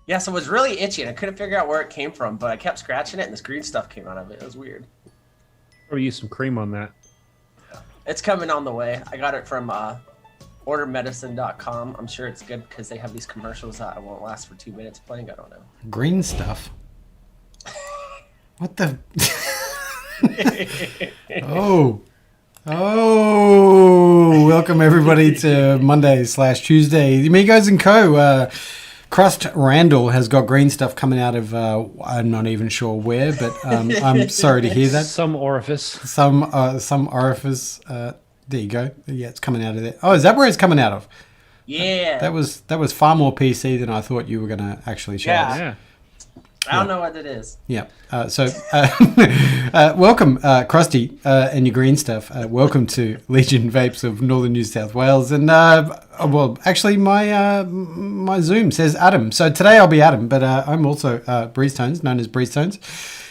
Yeah, so it was really itchy, and I couldn't figure out where it came from, but I kept scratching it, and this green stuff came out of it. It was weird. Or use some cream on that. It's coming on the way. I got it from ordermedicine.com. I'm sure it's good because they have these commercials that won't last for 2 minutes playing. I don't know. Green stuff. What the? Oh. Welcome everybody to Monday/Tuesday. The Amigos and Co. Crust Randall has got green stuff coming out of, I'm not even sure where, but I'm sorry to hear that. Some orifice. Some orifice. There you go. Yeah, it's coming out of there. Oh, is that where it's coming out of? Yeah. That was far more PC than I thought you were going to actually show us. Yeah. I don't know what it is. Yeah. Welcome, Krusty and your green stuff. Welcome to Legion Vapes of Northern New South Wales. And, well, actually, my Zoom says Adam. So today I'll be Adam, but I'm also Breeze Tones, known as Breeze Tones.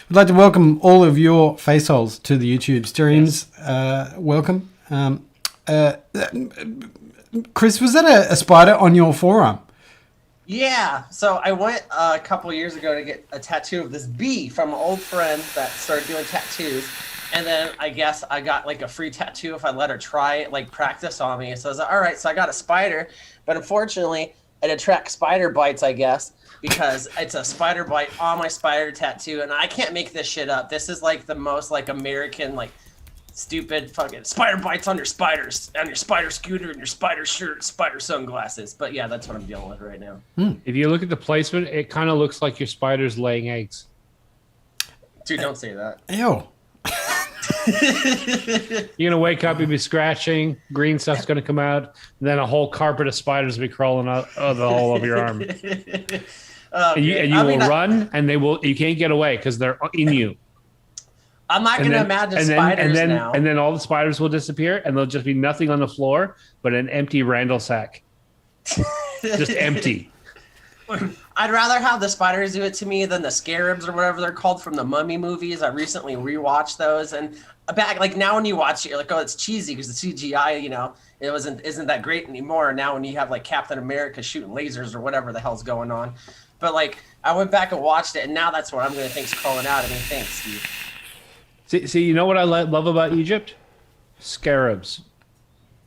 I'd like to welcome all of your face holes to the YouTube streams. Yes. Welcome. Chris, was that a spider on your forearm? Yeah, so I went a couple years ago to get a tattoo of this bee from an old friend that started doing tattoos, and then I guess I got like a free tattoo if I let her try it, like practice on me. So I was like, all right, so I got a spider, but unfortunately it attracts spider bites, I guess, because it's a spider bite on my spider tattoo, and I can't make this shit up. This is like the most like American like stupid fucking spider bites on your spiders, on your spider scooter and your spider shirt, spider sunglasses. But yeah, that's what I'm dealing with right now. If you look at the placement, it kind of looks like your spider's laying eggs. Dude, don't say that. Ew. You're going to wake up, you'll be scratching, green stuff's going to come out, and then a whole carpet of spiders will be crawling out of the hole of your arm. And you will run, and you can't get away because they're in you. I'm not going to imagine spiders now. And then all the spiders will disappear, and there'll just be nothing on the floor but an empty Randall sack. Just empty. I'd rather have the spiders do it to me than the scarabs or whatever they're called from the Mummy movies. I recently rewatched those, and back like now when you watch it, you're like, oh, it's cheesy because the CGI, it isn't that great anymore. Now when you have like Captain America shooting lasers or whatever the hell's going on, but like I went back and watched it, and now that's what I'm going to think's crawling out of me. Thanks, Steve. See, you know what I love about Egypt? Scarabs.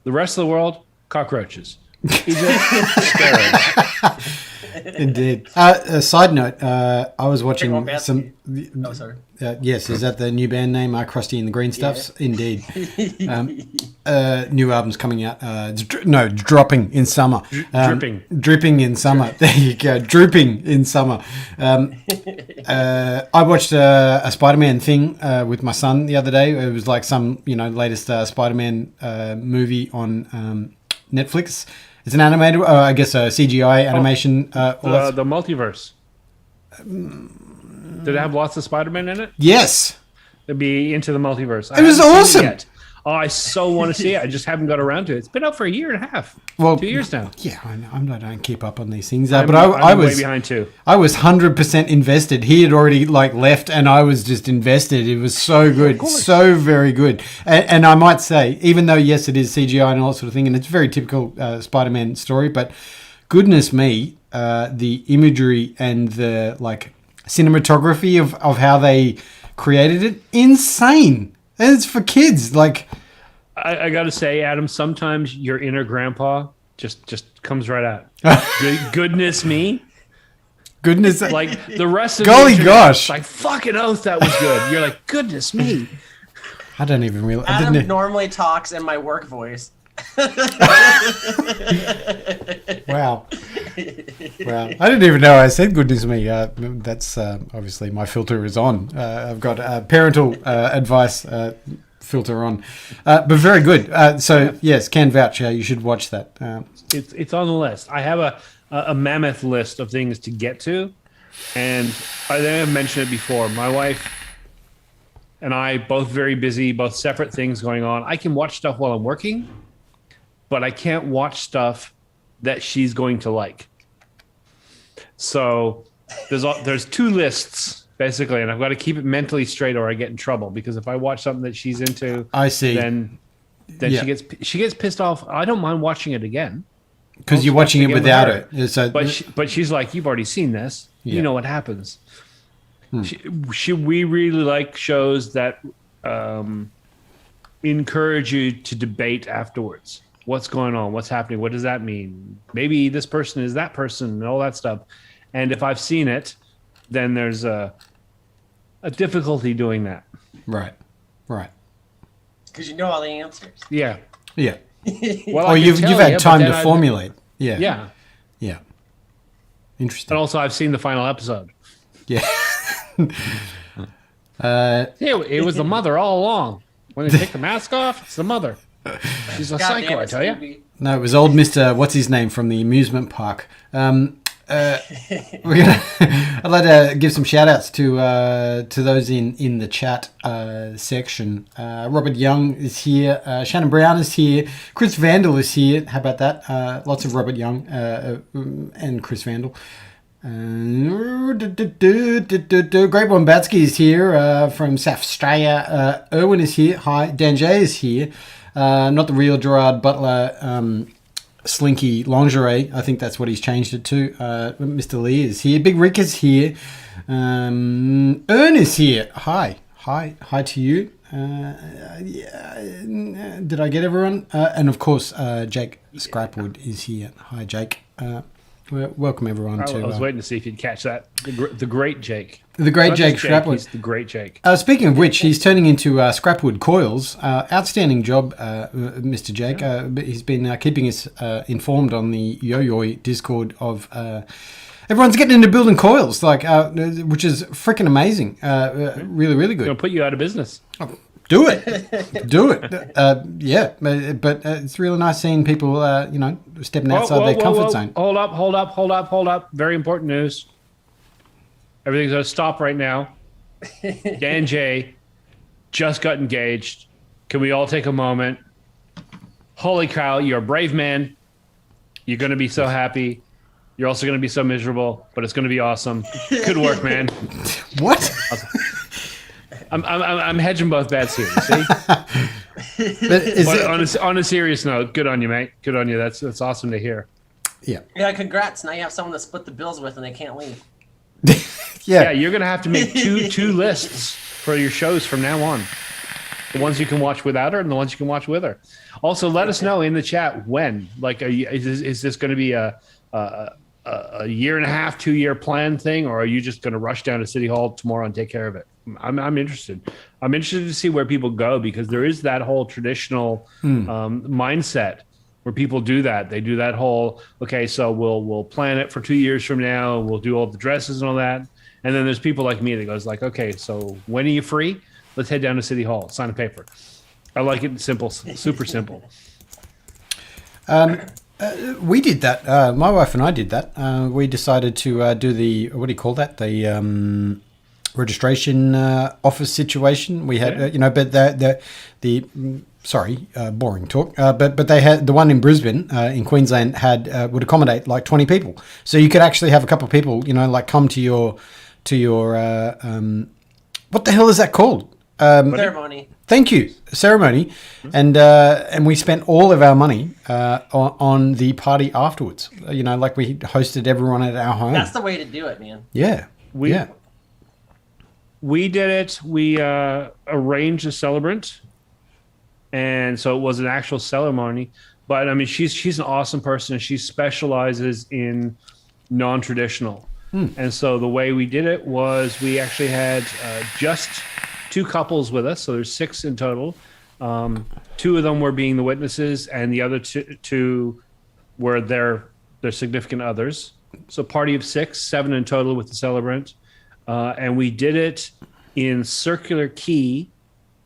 The rest of the world, cockroaches. Egypt, scarabs. Indeed. A side note, I was watching some... Oh, sorry. Yes, is that the new band name, Krusty and the Green Stuffs? Yeah. Indeed. New album's coming out. Dropping in summer. Dripping in summer. Dripping. There you go. Drooping in summer. I watched a Spider-Man thing with my son the other day. It was like some, latest Spider-Man movie on Netflix. It's an animated, I guess, a CGI animation. The multiverse. Did it have lots of Spider-Man in it? Yes. It'd be into the multiverse. It was awesome. Oh, I so want to see it. I just haven't got around to it. It's been out for a year and a half. Well, 2 years now. Yeah, I know. I don't keep up on these things. But I was way behind too. I was 100% invested. He had already left, and I was just invested. It was so good, so very good. And I might say, even though yes, it is CGI and all that sort of thing, and it's a very typical Spider-Man story, but goodness me, the imagery and the cinematography of how they created it, insane. And it's for kids. I got to say, Adam, sometimes your inner grandpa just comes right out. Goodness me. Goodness. Like the rest of golly gosh. Like fucking oath, that was good. You're like, goodness me. I don't even realize. Adam normally talks in my work voice. Wow. I didn't even know I said goodness me. That's obviously my filter is on. I've got parental advice filter on. But very good. So yes, can vouch. You should watch that. It's on the list. I have a mammoth list of things to get to, and I think I've mentioned it before. My wife and I both very busy, both separate things going on. I can watch stuff while I'm working, but I can't watch stuff that she's going to like. So there's two lists basically, and I've got to keep it mentally straight or I get in trouble, because if I watch something that she's into, I see. Then yeah. she gets pissed off. I don't mind watching it again. because you're watching it without her. So, But she's like, you've already seen this. Yeah. You know what happens. We really like shows that encourage you to debate afterwards. What's going on? What's happening? What does that mean? Maybe this person is that person and all that stuff. And if I've seen it, then there's a difficulty doing that. right. Because you know all the answers. Yeah. Yeah. Well, Or I can you've tell had you, time but to then formulate. Yeah. Yeah. Interesting. And also, I've seen the final episode. Yeah. It was the mother all along. When they take the mask off, it's the mother. She's a God psycho, damn I it, tell you. Scooby. No, it was old Mr. What's his name from the amusement park. We're gonna. I'd like to give some shout outs to those in the chat section. Robert Young is here. Shannon Brown is here. Chris Vandal is here. How about that? Lots of Robert Young and Chris Vandal. Great Wombatsky is here from South Australia. Erwin is here. Hi. Dan J is here. Not the real Gerard Butler. Slinky Lingerie, I think that's what he's changed it to. Mr. Lee is here. Big Rick is here. Ern is here. Hi to you. Did I get everyone? And of course, Jake Scrapwood is here. Hi, Jake. Welcome everyone to. I was waiting to see if you'd catch that. The great Jake. The great Not Jake just Scrapwood. He's the great Jake. Speaking of which, he's turning into Scrapwood Coils. Outstanding job, Mr. Jake. He's been keeping us informed on the Yo-Yo Discord of everyone's getting into building coils, which is freaking amazing. Really, really good. Going to put you out of business. Do it. Yeah, but it's really nice seeing people, stepping outside their comfort zone. Hold up. Very important news. Everything's going to stop right now. Dan J just got engaged. Can we all take a moment? Holy cow, you're a brave man. You're going to be so happy. You're also going to be so miserable, but it's going to be awesome. Good work, man. What? I'm hedging both bets here, you see? But on a serious note, good on you, mate. Good on you. That's awesome to hear. Yeah, congrats. Now you have someone to split the bills with and they can't leave. Yeah, you're going to have to make two lists for your shows from now on. The ones you can watch without her and the ones you can watch with her. Also, let us know in the chat when. Like, is this going to be a year and a half, 2-year plan thing, or are you just going to rush down to City Hall tomorrow and take care of it? I'm interested. I'm interested to see where people go, because there is that whole traditional mindset where people do that. They do that whole, okay, so we'll plan it for 2 years from now. We'll do all the dresses and all that. And then there's people like me that goes like, okay, so when are you free? Let's head down to City Hall, sign a paper. I like it simple, super simple. We did that. My wife and I did that. We decided to do the, what do you call that? The registration office situation. We had, but sorry, boring talk. But they had the one in Brisbane, in Queensland, would accommodate like 20 people. So you could actually have a couple of people, like come to your what the hell is that called? Ceremony. Thank you, ceremony, and we spent all of our money on the party afterwards. Like we hosted everyone at our home. That's the way to do it, man. Yeah, we did it. We arranged a celebrant, and so it was an actual ceremony. But I mean, she's an awesome person, and she specializes in non-traditional. And so the way we did it was we actually had just 2 couples with us, so there's 6 in total. 2 of them were being the witnesses, and the other two were their significant others. So party of 6, 7 in total with the celebrant. And we did it in Circular Quay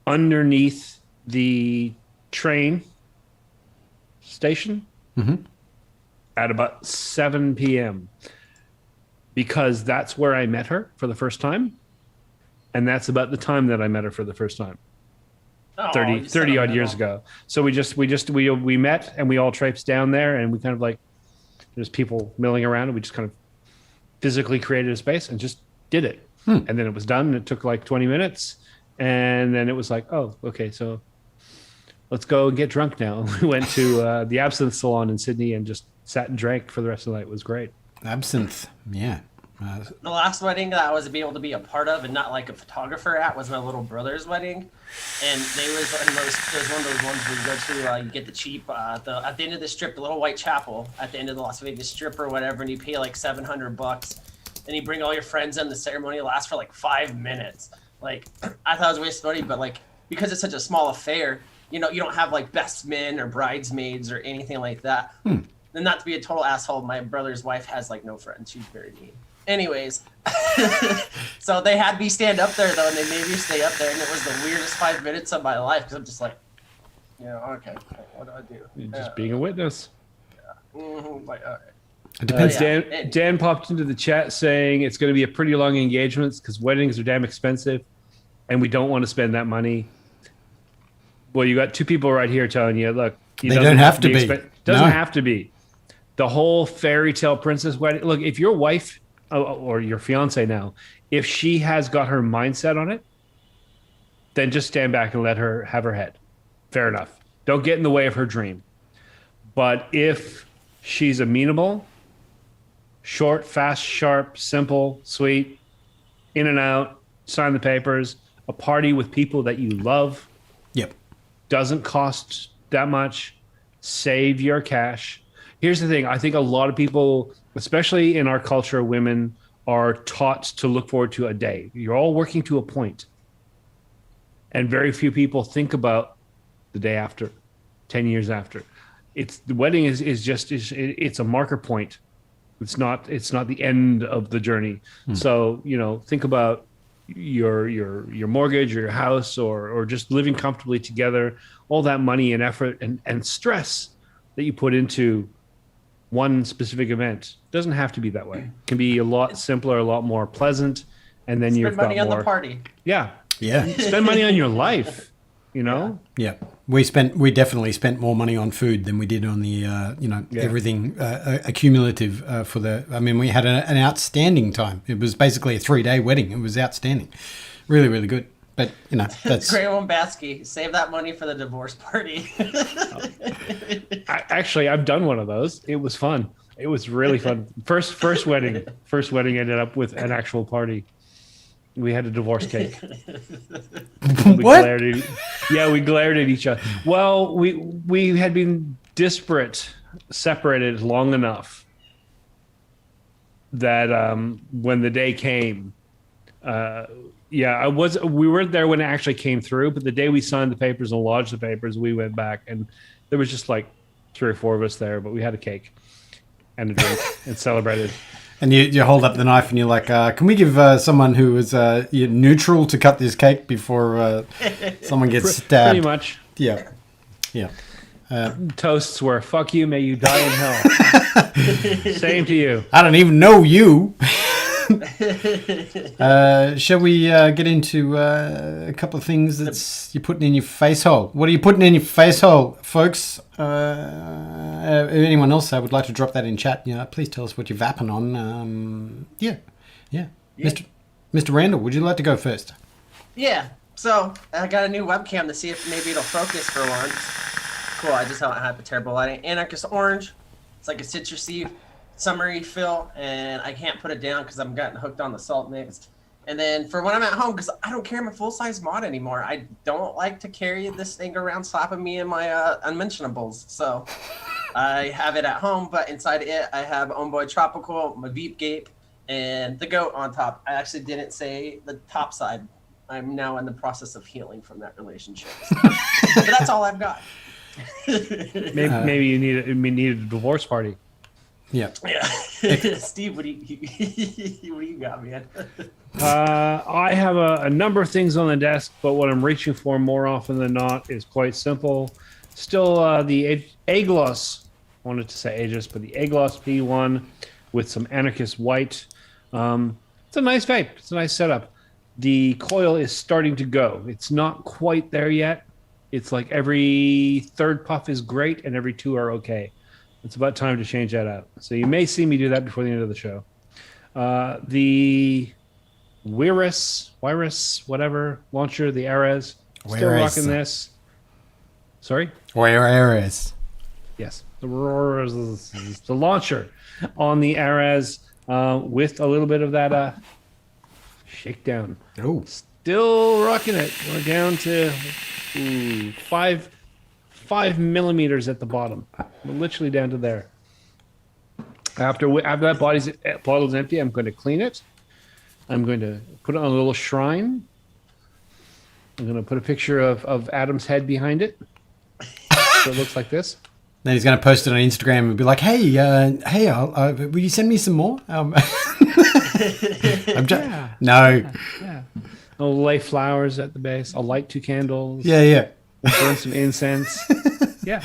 underneath the train station at about 7 p.m. because that's where I met her for the first time. And that's about the time that I met her for the first time. 30 odd years ago. So we met and we all traipsed down there, and we kind of like, there's people milling around, and we just kind of physically created a space and just did it. And then it was done, and it took like 20 minutes. And then it was like, oh, okay, so let's go and get drunk now. We went to the Absinthe Salon in Sydney and just sat and drank for the rest of the night. It was great. Absinthe. Yeah. The last wedding that I was able to be a part of and not like a photographer at was my little brother's wedding, and it was one of those ones where you go to you get the cheap at the end of the strip, the little white chapel at the end of the Las Vegas Strip or whatever, and you pay like $700, and you bring all your friends in. The ceremony lasts for like 5 minutes. Like I thought it was a waste of money, but like because it's such a small affair, you don't have like best men or bridesmaids or anything like that. And not to be a total asshole, my brother's wife has like no friends. She's very mean. Anyways, so they had me stand up there though, and they made me stay up there, and it was the weirdest 5 minutes of my life because I'm just like, okay, what do I do? You're just being a witness. Like, all right. It depends. Dan popped into the chat saying it's going to be a pretty long engagement because weddings are damn expensive, and we don't want to spend that money. Well, you got two people right here telling you, look, they don't have to be. Doesn't have to be. The whole fairy tale princess wedding. Look, if your wife or your fiance now, if she has got her mindset on it, then just stand back and let her have her head. Fair enough. Don't get in the way of her dream. But if she's amenable, short, fast, sharp, simple, sweet, in and out, sign the papers, a party with people that you love. Yep. Doesn't cost that much. Save your cash. Here's the thing. I think a lot of people, especially in our culture, women are taught to look forward to a day. You're all working to a point. And very few people think about the day after, 10 years after. The wedding is it's a marker point. It's not the end of the journey. So, think about your mortgage or your house or just living comfortably together, all that money and effort and stress that you put into one specific event. Doesn't have to be that way. It can be a lot simpler, a lot more pleasant, and then you've got more. Spend money on the party. Yeah. Yeah. Spend money on your life, Yeah. We definitely spent more money on food than we did on the, everything accumulative for we had an outstanding time. It was basically a 3-day wedding. It was outstanding. Really, really good. But, that's... Great one, Batsky. Save that money for the divorce party. I've done one of those. It was fun. It was really fun. First wedding. First wedding ended up with an actual party. We had a divorce cake. What? We glared at each other. Well, we had been separated long enough that when the day came, we weren't there when it actually came through, but the day we signed the papers and lodged the papers, we went back and there was just like 3 or 4 of us there, but we had a cake and a drink and celebrated. And you hold up the knife and you're like, can we give someone who is neutral to cut this cake before someone gets stabbed? Pretty much. Yeah. Yeah. Toasts were, fuck you, may you die in hell. Same to you. I don't even know you. Shall we get into a couple of things you're putting in your face hole? What are you putting in your face hole, folks? Anyone else would like to drop that in chat? Please tell us what you're vapping on. Yeah. Mr. Randall, would you like to go first? Yeah. So I got a new webcam to see if maybe it'll focus for once. Cool. I just don't have a terrible lighting. Anarchist Orange. It's like a citrusy summery feel, and I can't put it down because I'm getting hooked on the salt mix. And then for when I'm at home, because I don't carry my full-size mod anymore, I don't like to carry this thing around slapping me in my unmentionables. So I have it at home, but inside it I have Homeboy Tropical, my Veep Gape, and the goat on top. I actually didn't say the top side. I'm now in the process of healing from that relationship. But that's all I've got. Maybe you need a divorce party. Yeah. Steve, what do you got, man? I have a number of things on the desk, but what I'm reaching for more often than not is quite simple. Still the Aglos, I wanted to say Aegis, but the Aglos P1 with some Anarchist white. It's a nice vape. It's a nice setup. The coil is starting to go. It's not quite there yet. It's like every 3rd puff is great and every 2 are okay. It's about time to change that out. So you may see me do that before the end of the show. The Wirus, whatever, launcher, the Ares. Still rocking this. Sorry? Wirus. Yes, the launcher on the Ares with a little bit of that shakedown. Oh, Still rocking it. We're down to 5 millimeters at the bottom. We're literally down to there. After that bottle's empty, I'm going to clean it. I'm going to put it on a little shrine. I'm going to put a picture of Adam's head behind it. So it looks like this. then he's going to post it on Instagram and be like, "Hey, will you send me some more?" No. Yeah. I'll lay flowers at the base. I'll light 2 candles. Yeah. Burn some incense. Yeah.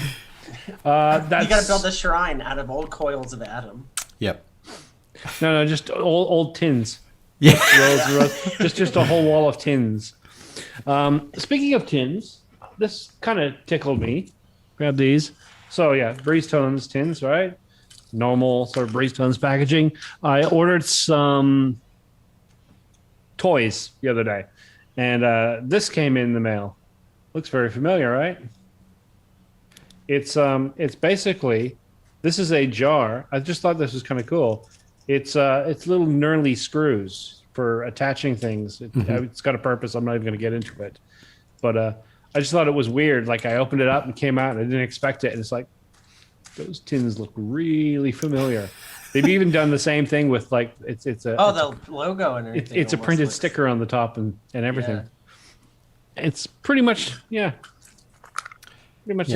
That's, You got to build a shrine out of old coils of Adam. Yep. No, just old tins. Yeah. Rows. Just a whole wall of tins. Speaking of tins, this kind of tickled me. Grab these. So yeah, Breeze Tones tins, right? Normal sort of Breeze Tones packaging. I ordered some toys the other day, and this came in the mail. Looks very familiar, right? It's basically, this is a jar. I just thought this was kind of cool. It's little knurly screws for attaching things. It's got a purpose. I'm not even going to get into it, but I just thought it was weird. Like I opened it up and came out, and I didn't expect it. And it's like, those tins look really familiar. They've even done the same thing with like it's a the logo and everything. it's a printed sticker on the top and everything. Yeah. It's pretty much the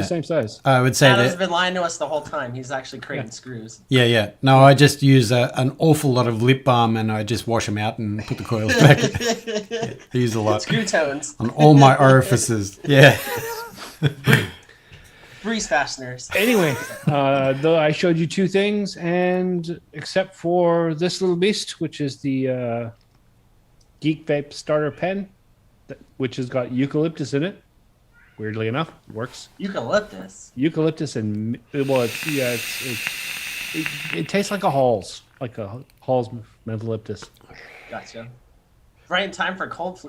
same size. I would say Adam's that. been lying to us the whole time. He's actually creating screws. Yeah. No, I just use an awful lot of lip balm and I just wash them out and put the coils back. I use a lot Screw tones. on all my orifices. Yeah. Breeze fasteners. Anyway, though I showed you 2 things, and except for this little beast, which is the Geek Vape Starter Pen, which has got eucalyptus in it. Weirdly enough, it works. Eucalyptus and it tastes like a Halls, mentholyptus. Gotcha. Right in time for cold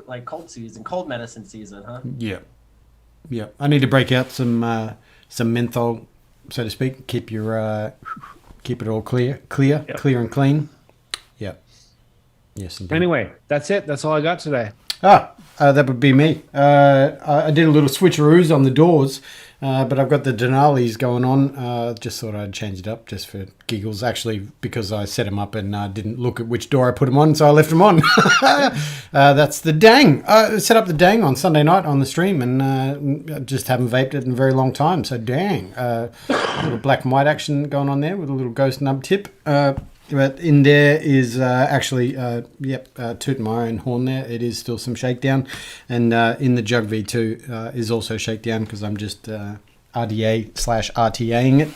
season, cold medicine season, huh? Yeah. I need to break out some menthol, so to speak. Keep it all clear and clean. Yep. Yes, indeed. Anyway, that's it. That's all I got today. That would be me. I did a little switcheroos on the doors, but I've got the Denalis going on. Just thought I'd change it up just for giggles, actually, because I set them up and didn't look at which door I put them on, so I left them on. That's the Dang. I set up the Dang on Sunday night on the stream and just haven't vaped it in a very long time, so Dang. A little black and white action going on there with a little ghost nub tip. But in there is tooting my own horn there. It is still some shakedown. And in the Jug V2 is also shakedown because I'm just RDA/RTAing it.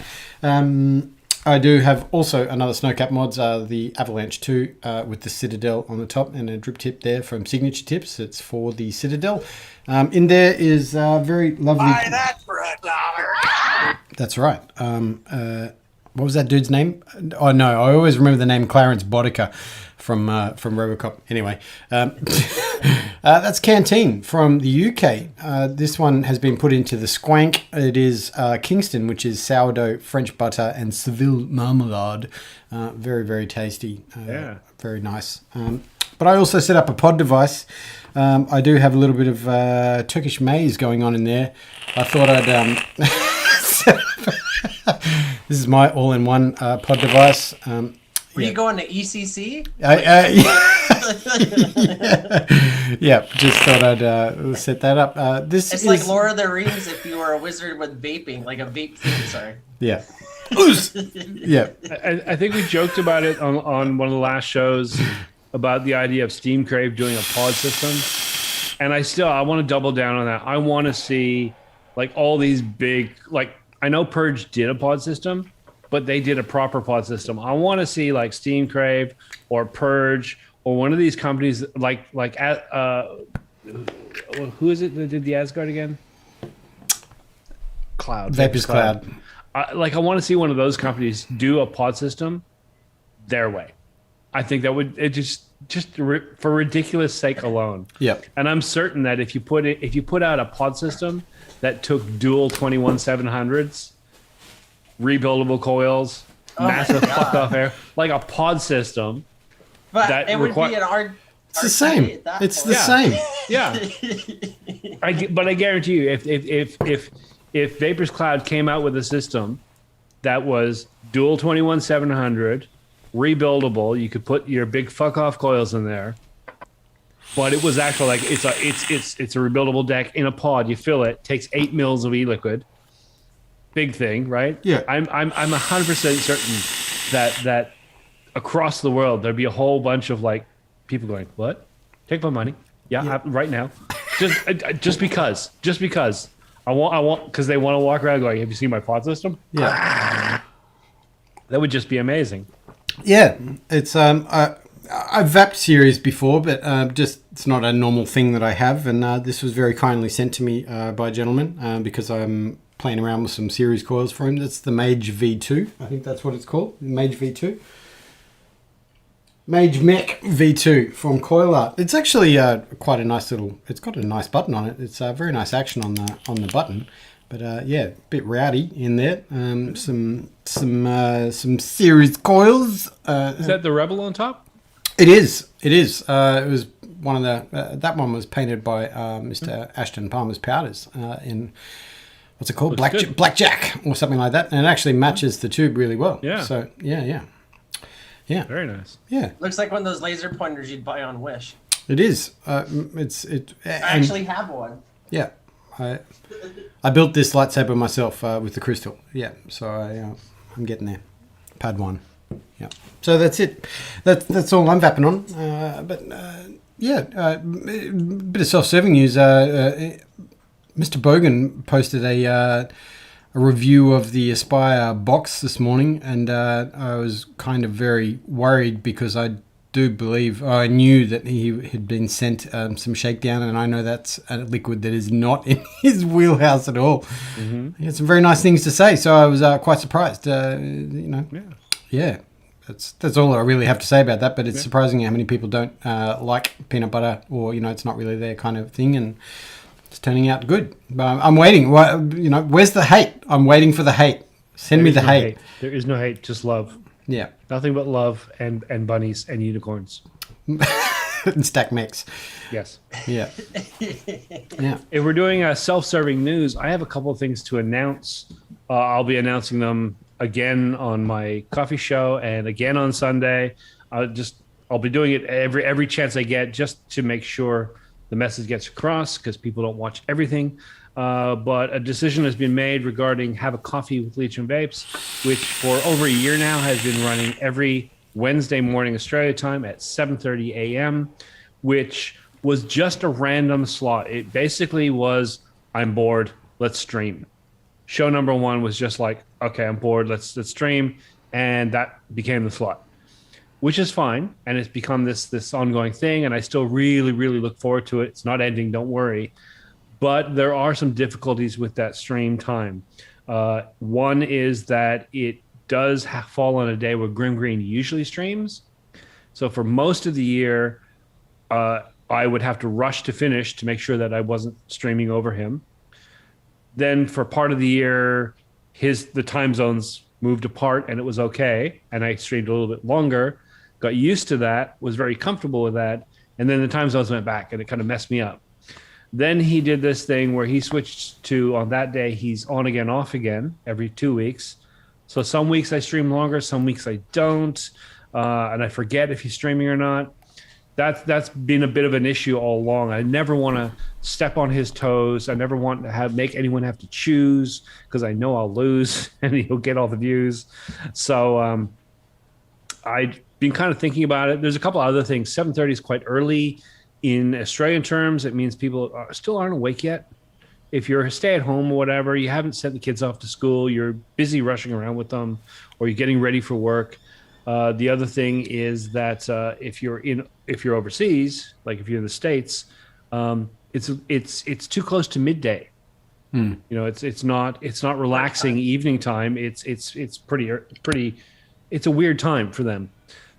I do have also another Snowcap mods, the Avalanche 2 with the Citadel on the top and a drip tip there from Signature Tips. It's for the Citadel. In there is very lovely... Buy that for $1. That's right. What was that dude's name? Oh no, I always remember the name Clarence Bodica from RoboCop. Anyway, that's Canteen from the UK. This one has been put into the Squank. It is Kingston, which is sourdough, French butter, and Seville marmalade. Very, very tasty. Very nice. But I also set up a pod device. I do have a little bit of Turkish maize going on in there. I thought I'd... This is my all-in-one pod device. Were you going to ECC? Yeah, just thought I'd set that up. It's like Lord of the Rings if you were a wizard with vaping, like a vape thing, sorry. Yeah. Yeah. I think we joked about it on one of the last shows about the idea of Steam Crave doing a pod system. And I want to double down on that. I want to see like all these big, like, I know Purge did a pod system, but they did a proper pod system. I want to see like Steam Crave or Purge or one of these companies who is it that did the Asgard again? Cloud. Vapors Cloud. I want to see one of those companies do a pod system their way. I think that would for ridiculous sake alone. Yep. And I'm certain that if you put out a pod system that took dual 21700s, rebuildable coils, massive fuck off air, like a pod system. But that it would require- be an art. It's the same. It's the same. Yeah. But I guarantee you, if Vapors Cloud came out with a system that was dual 21700, rebuildable, you could put your big fuck off coils in there. But it was actually like it's a rebuildable deck in a pod. You fill it, takes 8 mils of e-liquid. Big thing, right? Yeah. I'm 100% certain that across the world there'd be a whole bunch of like people going, "What? Take my money." Yeah. Right now. Just because I want because they want to walk around going, "Have you seen my pod system?" Yeah. That would just be amazing. Yeah. It's I've vapped series before, but just it's not a normal thing that I have, and this was very kindly sent to me by a gentleman because I'm playing around with some series coils for him. That's the Mage V2. I think that's what it's called, Mage V2. Mage Mech V2 from Coil Art. It's actually quite a nice little. It's got a nice button on it. It's a very nice action on the button, but yeah, a bit rowdy in there. Some series coils. Is that the Rebel on top? It is. It is. It was one of the. That one was painted by Mr. Ashton Palmer's powders in what's it called, Blackjack or something like that, and it actually matches the tube really well. Yeah. So yeah. Very nice. Yeah. Looks like one of those laser pointers you'd buy on Wish. It is. I actually have one. Yeah. I built this lightsaber myself with the crystal. Yeah. So I'm getting there. Pad 1. Yeah. So that's it. That's all I'm vapping on. But bit of self-serving news. Mr. Bogan posted a review of the Aspire box this morning, and I was kind of very worried because I knew that he had been sent some shakedown, and I know that's a liquid that is not in his wheelhouse at all. Mm-hmm. He had some very nice things to say, so I was quite surprised. Yeah. That's all I really have to say about that, but it's surprising how many people don't like peanut butter, or it's not really their kind of thing, and it's turning out good. I'm waiting. Where's the hate? I'm waiting for the hate. Send me the hate. There is no hate, just love. Yeah. Nothing but love and bunnies and unicorns. And stack mix. Yes. Yeah. Yeah. If we're doing self-serving news, I have a couple of things to announce. I'll be announcing them again on my coffee show and again on Sunday. I'll be doing it every chance I get, just to make sure the message gets across, because people don't watch everything. But a decision has been made regarding Have a Coffee with Legion Vapes, which for over a year now has been running every Wednesday morning Australia time at 7:30 a.m., which was just a random slot. It basically was, I'm bored, let's stream. Show number 1 was just like, okay, I'm bored, let's stream, and that became the slot, which is fine, and it's become this ongoing thing, and I still really, really look forward to it. It's not ending, don't worry. But there are some difficulties with that stream time. One is that it does fall on a day where Grim Green usually streams. So for most of the year, I would have to rush to finish to make sure that I wasn't streaming over him. Then for part of the year, the time zones moved apart and it was okay. And I streamed a little bit longer, got used to that, was very comfortable with that. And then the time zones went back and it kind of messed me up. Then he did this thing where he switched to, on that day, he's on again, off again every 2 weeks. So some weeks I stream longer, some weeks I don't. And I forget if he's streaming or not. That's been a bit of an issue all along. I never want to step on his toes. I never want to make anyone have to choose, because I know I'll lose and he'll get all the views. So I've been kind of thinking about it. There's a couple other things. 7:30 is quite early in Australian terms. It means people still aren't awake yet. If you're a stay-at-home or whatever, you haven't sent the kids off to school, you're busy rushing around with them, or you're getting ready for work. The other thing is that if you're overseas, like if you're in the States, it's too close to midday. It's not relaxing evening time. It's pretty. It's a weird time for them.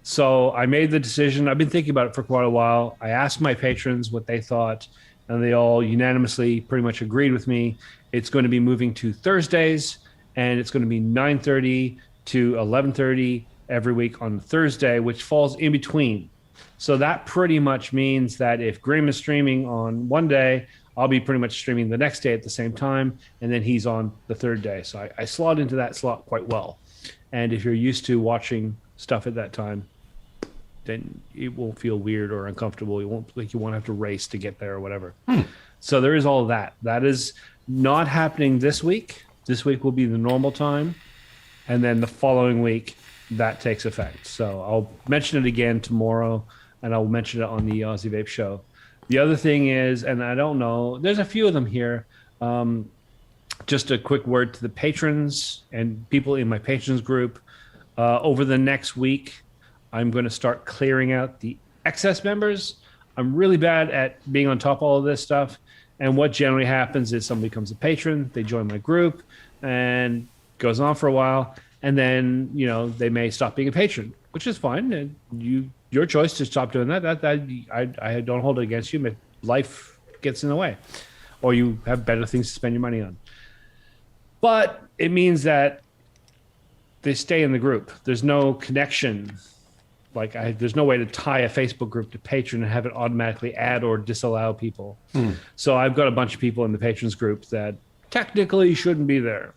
So I made the decision. I've been thinking about it for quite a while. I asked my patrons what they thought, and they all unanimously pretty much agreed with me. It's going to be moving to Thursdays, and it's going to be 9:30 to 11:30 every week on Thursday, which falls in between. So that pretty much means that if Graham is streaming on one day, I'll be pretty much streaming the next day at the same time, and then he's on the third day. So I slot into that slot quite well. And if you're used to watching stuff at that time, then it won't feel weird or uncomfortable. You won't have to race to get there or whatever. So there is all of that. That is not happening this week. This week will be the normal time, and then the following week that takes effect. So I'll mention it again tomorrow, and I'll mention it on the Aussie Vape Show. The other thing is, and I don't know, there's a few of them here. Just a quick word to the patrons and people in my patrons group. Over the next week, I'm going to start clearing out the excess members. I'm really bad at being on top of all of this stuff. And what generally happens is somebody becomes a patron, they join my group, and goes on for a while. And then, they may stop being a patron, which is fine. And your choice to stop doing that. I don't hold it against you. But life gets in the way, or you have better things to spend your money on. But it means that they stay in the group. There's no connection. There's no way to tie a Facebook group to patron and have it automatically add or disallow people. So I've got a bunch of people in the patrons group that technically shouldn't be there.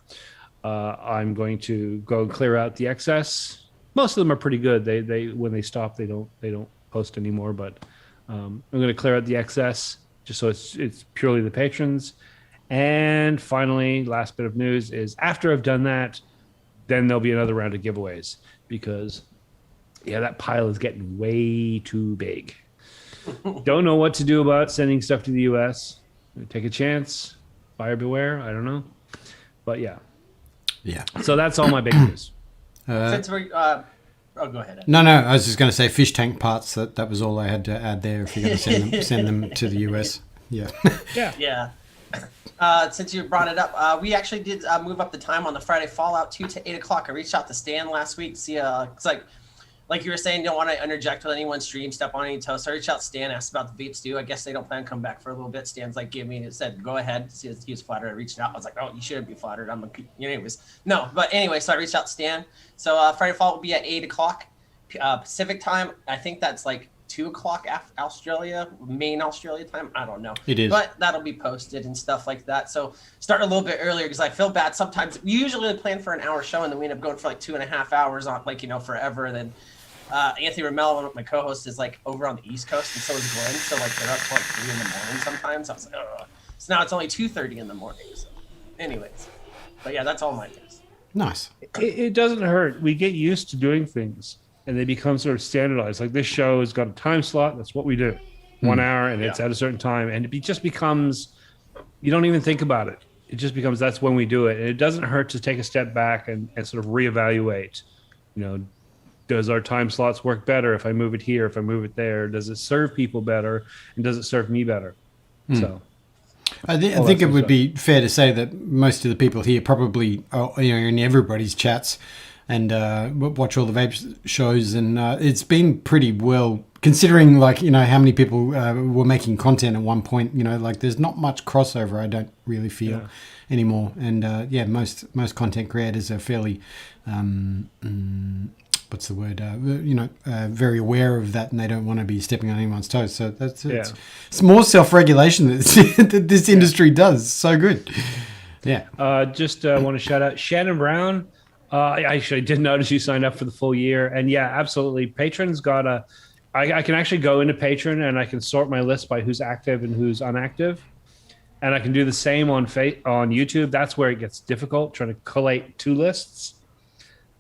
I'm going to go and clear out the excess. Most of them are pretty good. They when they stop, they don't post anymore. But I'm going to clear out the excess just so it's purely the patrons. And finally, last bit of news is after I've done that, then there'll be another round of giveaways because that pile is getting way too big. Don't know what to do about sending stuff to the US. Take a chance. Buyer beware. I don't know. But yeah. So that's all my big news. Since we're, go ahead. No, I was just going to say fish tank parts. That was all I had to add there. If you're going to send them to the US, Yeah. Since you brought it up, we actually did move up the time on the Friday Fallout 2 to 8 o'clock. I reached out to Stan last week to see, it's like you were saying, don't want to interject with anyone's stream, step on any toes. So I reached out to Stan, asked about the vape stew. I guess they don't plan to come back for a little bit. Stan's said, go ahead. He was flattered. I reached out. I was like, oh, you shouldn't be flattered. But anyway, so I reached out to Stan. So Friday Fallout will be at 8 o'clock Pacific time. I think that's 2 o'clock main Australia time. I don't know. It is. But that'll be posted and stuff like that. So start a little bit earlier because I feel bad. Sometimes we usually plan for an hour show and then we end up going for 2.5 hours on forever. And then Anthony Romello, my co-host, is over on the East Coast and so is Glenn. So they're up till 3 in the morning sometimes. I was like, ugh. So now it's only 2:30 in the morning. So anyways, but yeah, that's all my news. Nice. It doesn't hurt. We get used to doing things. And they become sort of standardized. Like this show has got a time slot. That's what we do. 1 hour, and it's at a certain time. And it just becomes, you don't even think about it. It just becomes, that's when we do it. And it doesn't hurt to take a step back and sort of reevaluate. Does our time slots work better if I move it here, if I move it there? Does it serve people better? And does it serve me better? So I think it would be fair to say that most of the people here probably are in everybody's chats and watch all the vape shows, and it's been pretty well considering how many people were making content at one point. There's not much crossover, I don't really feel anymore, and most content creators are fairly what's the word very aware of that, and they don't want to be stepping on anyone's toes. So it's more self-regulation that this industry does. So good. Just want to shout out Shannon Brown. I actually did notice you signed up for the full year, and absolutely. Patrons I can actually go into Patreon and I can sort my list by who's active and who's unactive, and I can do the same on YouTube. That's where it gets difficult trying to collate two lists,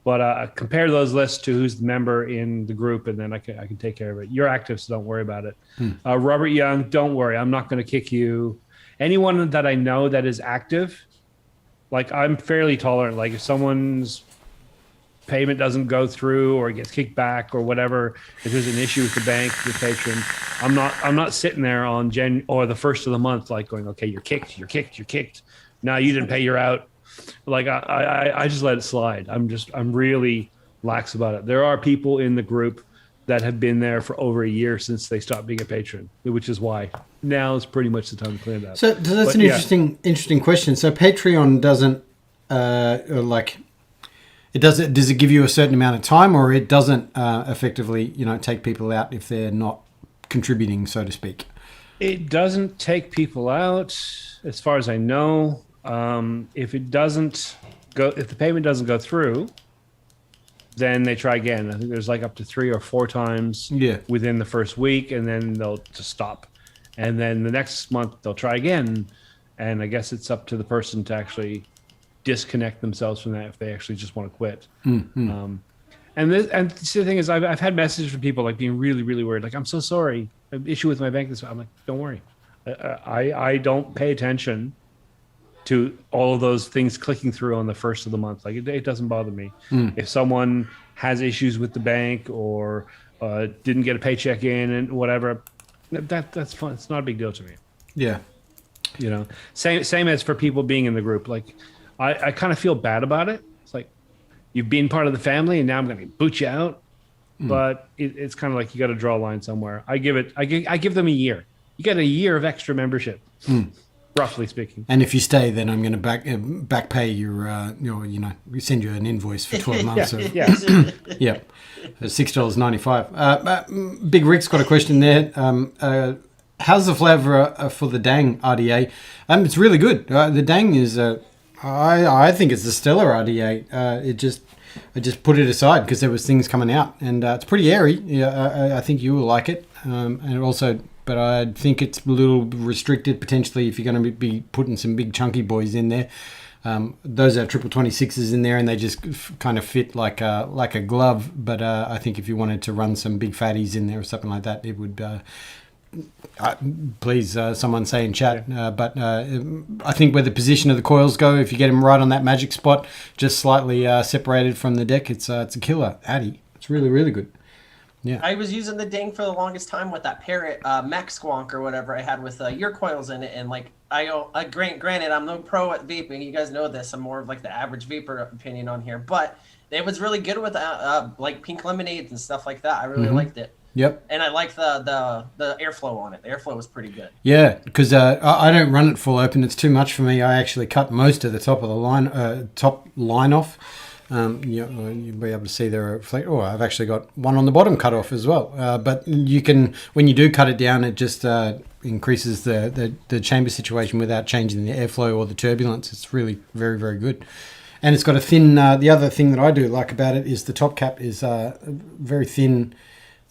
but compare those lists to who's the member in the group, and then I can take care of it. You're active, so don't worry about it. Robert Young, don't worry, I'm not going to kick you. Anyone that I know that is active. I'm fairly tolerant. If someone's payment doesn't go through or gets kicked back or whatever, if there's an issue with the bank, the patron, I'm not sitting there on the first of the month going, okay, you're kicked. No, you didn't pay, you're out. I just let it slide. I'm really lax about it. There are people in the group that have been there for over a year since they stopped being a patron, which is why now is pretty much the time to clear that. So that's an interesting question. So Patreon doesn't like does it give you a certain amount of time, or it doesn't effectively take people out if they're not contributing, so to speak? It doesn't take people out, as far as I know. If it doesn't go, if the payment doesn't go through, then they try again. I think there's like up to 3 or 4 times within the first week, and then they'll just stop. And then the next month they'll try again. And I guess it's up to the person to actually disconnect themselves from that if they actually just want to quit. And the thing is, I've had messages from people like being really, really worried. Like, I'm so sorry, an issue with my bank. I'm like, don't worry. I don't pay attention to all of those things clicking through on the first of the month. Like it doesn't bother me. If someone has issues with the bank or didn't get a paycheck in and whatever, that's fine. It's not a big deal to me. Yeah. Same as for people being in the group. Like I kind of feel bad about it. It's like you've been part of the family and now I'm going to boot you out. But it's kind of like you got to draw a line somewhere. I give them a year. You get a year of extra membership. Roughly speaking. And if you stay, then I'm going to back pay your, we send you an invoice for 12 months. Yeah. $6.95. Big Rick's got a question there. How's the flavour for the Dang RDA? It's really good. The Dang is, I think it's the stellar RDA. I just put it aside because there was things coming out, and it's pretty airy. Yeah, I think you will like it, and also. But I think it's a little restricted potentially if you're going to be putting some big chunky boys in there. Those are triple 26s in there, and they just kind of fit like a glove. But I think if you wanted to run some big fatties in there or something like that, it would. Please, someone say in chat. But I think where the position of the coils go, if you get them right on that magic spot, just slightly separated from the deck, it's a killer Addy. It's really, really good. Yeah, I was using the Ding for the longest time with that Parrot mech squonk or whatever I had with your coils in it, and like granted, I'm no pro at vaping. You guys know this. I'm more of like the average vapor opinion on here, but it was really good with like pink lemonades and stuff like that. I really liked it. Yep. And I like the airflow on it. The airflow was pretty good. Yeah, because I don't run it full open. It's too much for me. I actually cut most of the top line off. You'll be able to see there. I've actually got one on the bottom cut off as well. But you can, when you do cut it down, it just increases the chamber situation without changing the airflow or the turbulence. It's really very, very good. And it's got a thin. The other thing that I do like about it is the top cap is very thin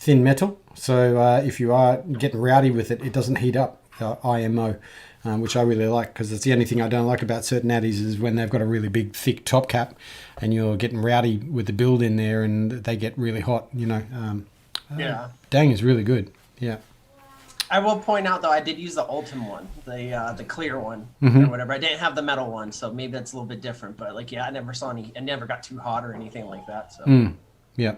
metal. So if you are getting rowdy with it, it doesn't heat up. IMO. Which I really like, because it's the only thing I don't like about certain Addies is when they've got a really big, thick top cap and you're getting rowdy with the build in there and they get really hot, Dang is really good. Yeah. I will point out, though, I did use the Ultim one, the clear one or whatever. I didn't have the metal one, so maybe that's a little bit different. But, I never saw it never got too hot or anything like that. So. Yeah.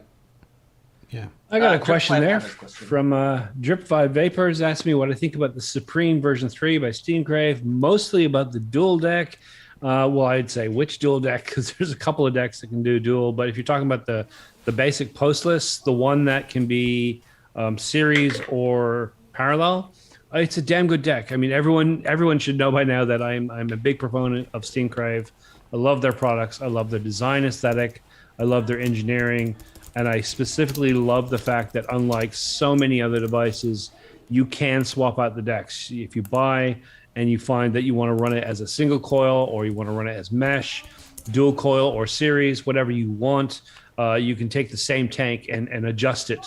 Yeah. I got a question there from Drip5 Vapors. Asked me what I think about the Supreme version 3 by Steamcrave, mostly about the dual deck. Well, I'd say which dual deck, because there's a couple of decks that can do dual. But if you're talking about the basic postless, the one that can be series or parallel, it's a damn good deck. I mean, everyone should know by now that I'm a big proponent of Steamcrave. I love their products. I love their design aesthetic. I love their engineering. And I specifically love the fact that unlike so many other devices, you can swap out the decks. If you buy and you find that you want to run it as a single coil or you want to run it as mesh, dual coil or series, whatever you want, you can take the same tank and adjust it.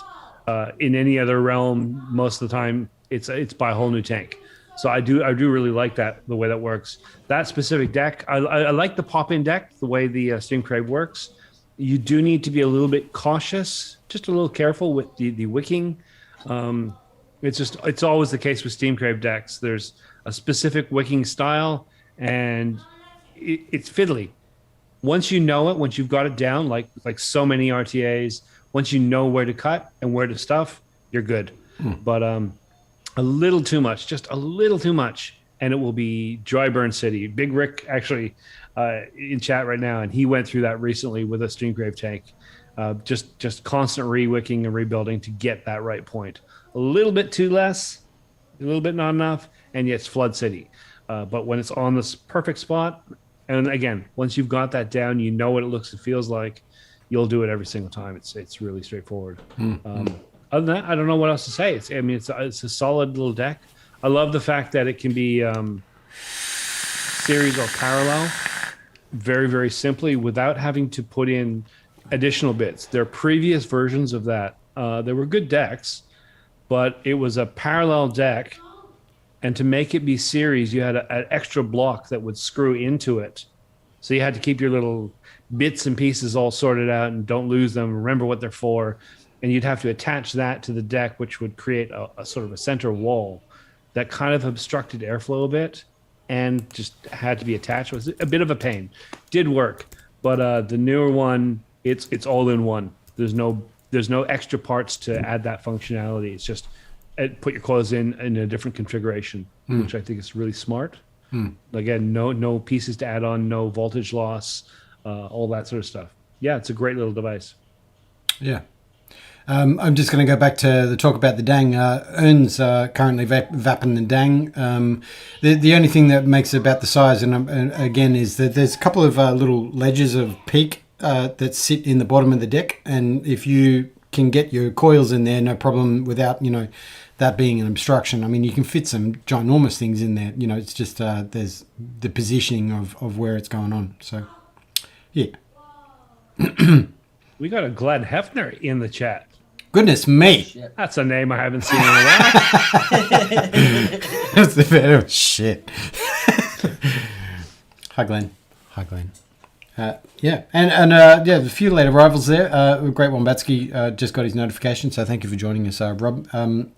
In any other realm, most of the time, it's by a whole new tank. So I do really like that, the way that works. That specific deck, I like the pop-in deck, the way the Steamcrave works. You do need to be a little bit cautious, just a little careful with the wicking. It's always the case with Steamcrave decks. There's a specific wicking style, and it's fiddly. Once you know it, once you've got it down, like so many RTAs, once you know where to cut and where to stuff, you're good. But a little too much, just a little too much, and it will be dry burn city. Big Rick actually in chat right now, and he went through that recently with a Steamcrave tank. Just constant re-wicking and rebuilding to get that right point. A little bit too less, a little bit not enough, and yet it's flood city. But when it's on this perfect spot, And again, once you've got that down, you know what it looks and feels like. You'll do it every single time. It's really straightforward. Other than that, I don't know what else to say. It's a solid little deck. I love the fact that it can be series or parallel, very very simply, without having to put in additional bits. There are previous versions of that. There were good decks, but it was a parallel deck, and to make it be series, you had an extra block that would screw into it. So you had to keep your little bits and pieces all sorted out and don't lose them. Remember what they're for. And you'd have to attach that to the deck, which would create a sort of a center wall that kind of obstructed airflow a bit and just had to be attached. It was a bit of a pain. Did work, but the newer one, it's all in one. There's no extra parts to add that functionality. It's just put your coils in a different configuration, which I think is really smart. Again, no pieces to add on, no voltage loss, all that sort of stuff. Yeah, it's a great little device. Yeah. I'm just going to go back to the talk about the Dang. Ern's currently vapping the Dang. The only thing that makes it about the size, and again, is that there's a couple of little ledges of peak that sit in the bottom of the deck, and if you can get your coils in there, no problem, without that being an obstruction. I mean, you can fit some ginormous things in there. It's just there's the positioning of where it's going on. So, yeah. We got a Glenn Hefner in the chat. Goodness me. Shit. That's a name I haven't seen in a while. That's the better shit. Hi, Glenn. Yeah, and a few late arrivals there. Great Wombatsky just got his notification, so thank you for joining us, Rob. And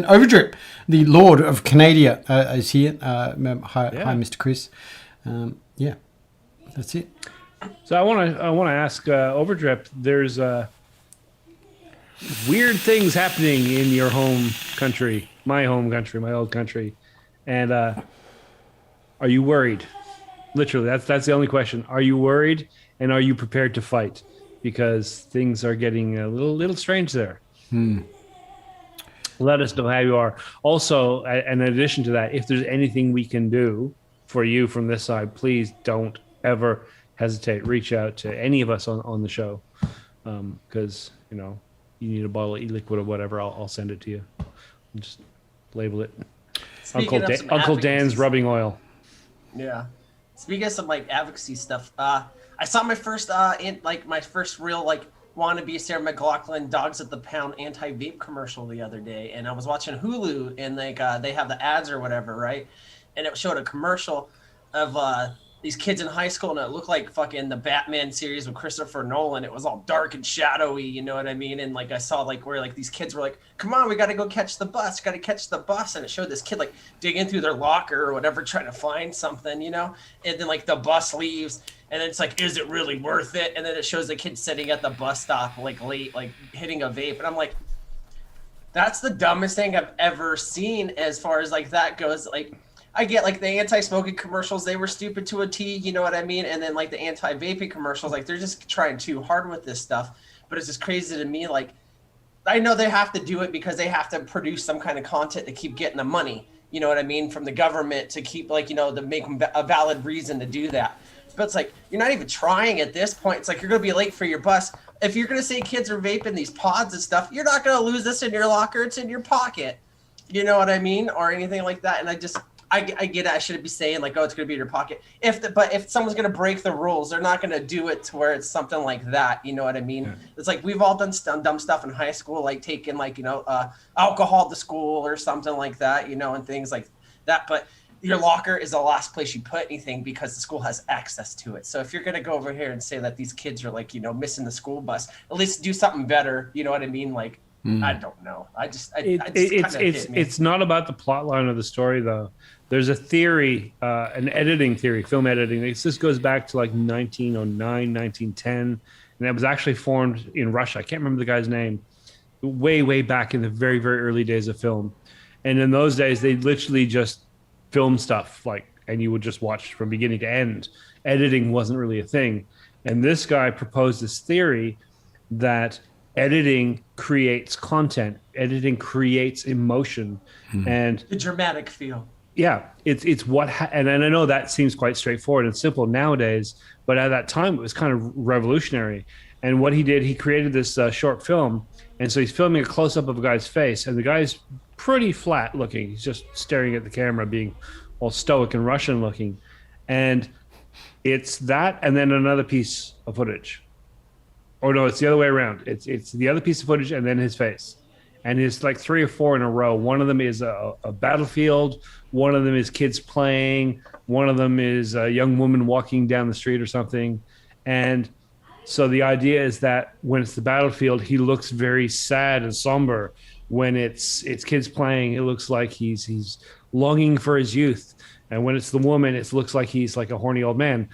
Overdrip, the Lord of Canada, is here. Hi, Mr. Chris. Yeah, that's it. So I want to ask Overdrip. There's weird things happening in your home country, my home country, my old country, and are you worried? Literally, that's the only question. Are you worried, and are you prepared to fight? Because things are getting a little strange there. Let us know how you are. Also, and in addition to that, if there's anything we can do for you from this side, please don't ever hesitate. Reach out to any of us on the show, because you need a bottle of e-liquid or whatever. I'll send it to you. Just label it Uncle Dan's rubbing oil. Yeah. Speaking of some advocacy stuff, I saw my first my first real wannabe Sarah McLachlan Dogs at the Pound anti-vape commercial the other day, and I was watching Hulu, and they have the ads or whatever, right? And it showed a commercial of these kids in high school, and it looked like fucking the Batman series with Christopher Nolan. It was all dark and shadowy, you know what I mean? And I saw where these kids were like, "Come on, we got to go catch the bus. Got to catch the bus." And it showed this kid digging through their locker or whatever, trying to find something, And then the bus leaves, and then it's is it really worth it? And then it shows the kid sitting at the bus stop late, hitting a vape, and I'm like, that's the dumbest thing I've ever seen as far as that goes. I get the anti-smoking commercials, they were stupid to a T, you know what I mean? And then the anti-vaping commercials, they're just trying too hard with this stuff. But it's just crazy to me. I know they have to do it because they have to produce some kind of content to keep getting the money, you know what I mean, from the government to keep to make them a valid reason to do that. But it's you're not even trying at this point. It's you're going to be late for your bus. If you're going to say kids are vaping these pods and stuff, you're not going to lose this in your locker. It's in your pocket. You know what I mean? Or anything like that. And I get it. I shouldn't be saying it's going to be in your pocket. But if someone's going to break the rules, they're not going to do it to where it's something like that. You know what I mean? Yeah. It's we've all done dumb stuff in high school, taking alcohol to school or something like that, and things like that. But your locker is the last place you put anything because the school has access to it. So if you're going to go over here and say that these kids are missing the school bus, at least do something better. You know what I mean? I don't know. It's not about the plot line of the story though. There's a theory, an editing theory, film editing. This goes back to 1909, 1910, and that was actually formed in Russia. I can't remember the guy's name. Way back in the very, very early days of film. And in those days, they literally just film stuff and you would just watch from beginning to end. Editing wasn't really a thing. And this guy proposed this theory that editing creates content. Editing creates emotion. And the dramatic feel. Yeah, it's what, and I know that seems quite straightforward and simple nowadays, but at that time it was kind of revolutionary. And what he did, he created this short film, and so he's filming a close up of a guy's face, and the guy's pretty flat looking. He's just staring at the camera, being all stoic and Russian looking, and it's that, and then another piece of footage. Or no, it's the other way around. It's the other piece of footage and then his face. And it's like 3 or 4 in a row. One of them is a battlefield. One of them is kids playing. One of them is a young woman walking down the street or something. And so the idea is that when it's the battlefield, he looks very sad and somber. When it's kids playing, it looks like he's longing for his youth. And when it's the woman, it looks like he's like a horny old man.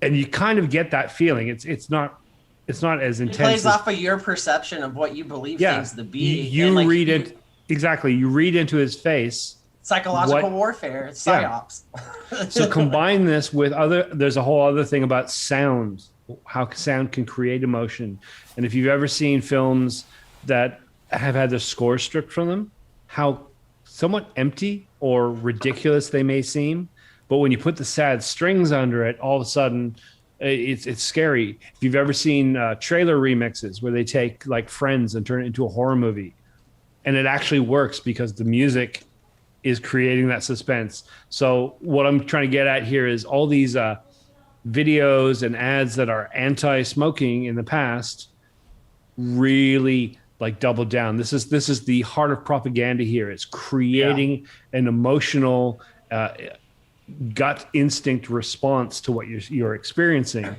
And you kind of get that feeling. It's not as intense. It plays off of your perception of what you believe things to be. You read it exactly. You read into his face. Psychological warfare. It's psyops. Yeah. So combine this with there's a whole other thing about sound, how sound can create emotion. And if you've ever seen films that have had their score stripped from them, how somewhat empty or ridiculous they may seem, but when you put the sad strings under it, all of a sudden it's scary. If you've ever seen trailer remixes where they take like Friends and turn it into a horror movie, and it actually works because the music is creating that suspense. So what I'm trying to get at here is all these videos and ads that are anti-smoking in the past really like double down. This is the heart of propaganda here. It's creating an emotional gut instinct response to what you're experiencing.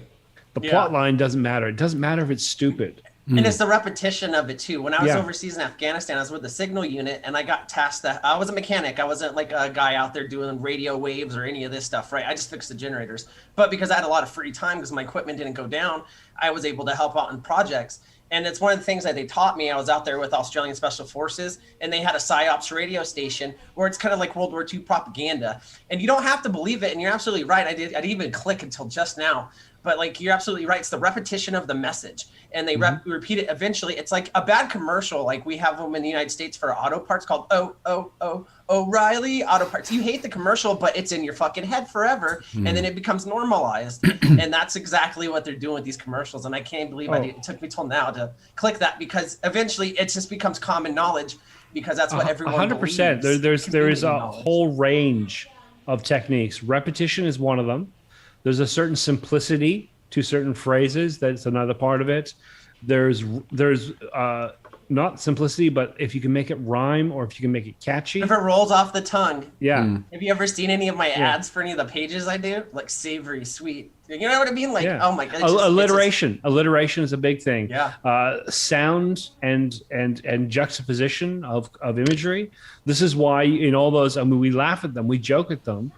The plot line doesn't matter. It doesn't matter if it's stupid. And it's the repetition of it too. When I was overseas in Afghanistan, I was with the signal unit, and I got tasked that I was a mechanic. I wasn't like a guy out there doing radio waves or any of this stuff, right? I just fixed the generators. But because I had a lot of free time because my equipment didn't go down, I was able to help out in projects. And it's one of the things that they taught me. I was out there with Australian Special Forces, and they had a PSYOPs radio station where it's kind of like World War II propaganda. And you don't have to believe it, and you're absolutely right. I didn't even click until just now. But like, you're absolutely right. It's the repetition of the message, and they repeat it eventually. It's like a bad commercial. Like we have them in the United States for auto parts called O'Reilly Auto Parts. You hate the commercial, but it's in your fucking head forever, and then it becomes normalized. And that's exactly what they're doing with these commercials. And I can't believe it took me till now to click that, because eventually it just becomes common knowledge, because that's what everyone 100%. There is a whole range of techniques. Repetition is one of them. There's a certain simplicity to certain phrases. That's another part of it. There's not simplicity, but if you can make it rhyme or if you can make it catchy. If it rolls off the tongue. Yeah. Have you ever seen any of my ads for any of the pages I do? Like savory, sweet. You know what I mean? Like, oh my God. Alliteration. Alliteration is a big thing. Yeah. Sound and juxtaposition of imagery. This is why in all those, I mean, we laugh at them, we joke at them,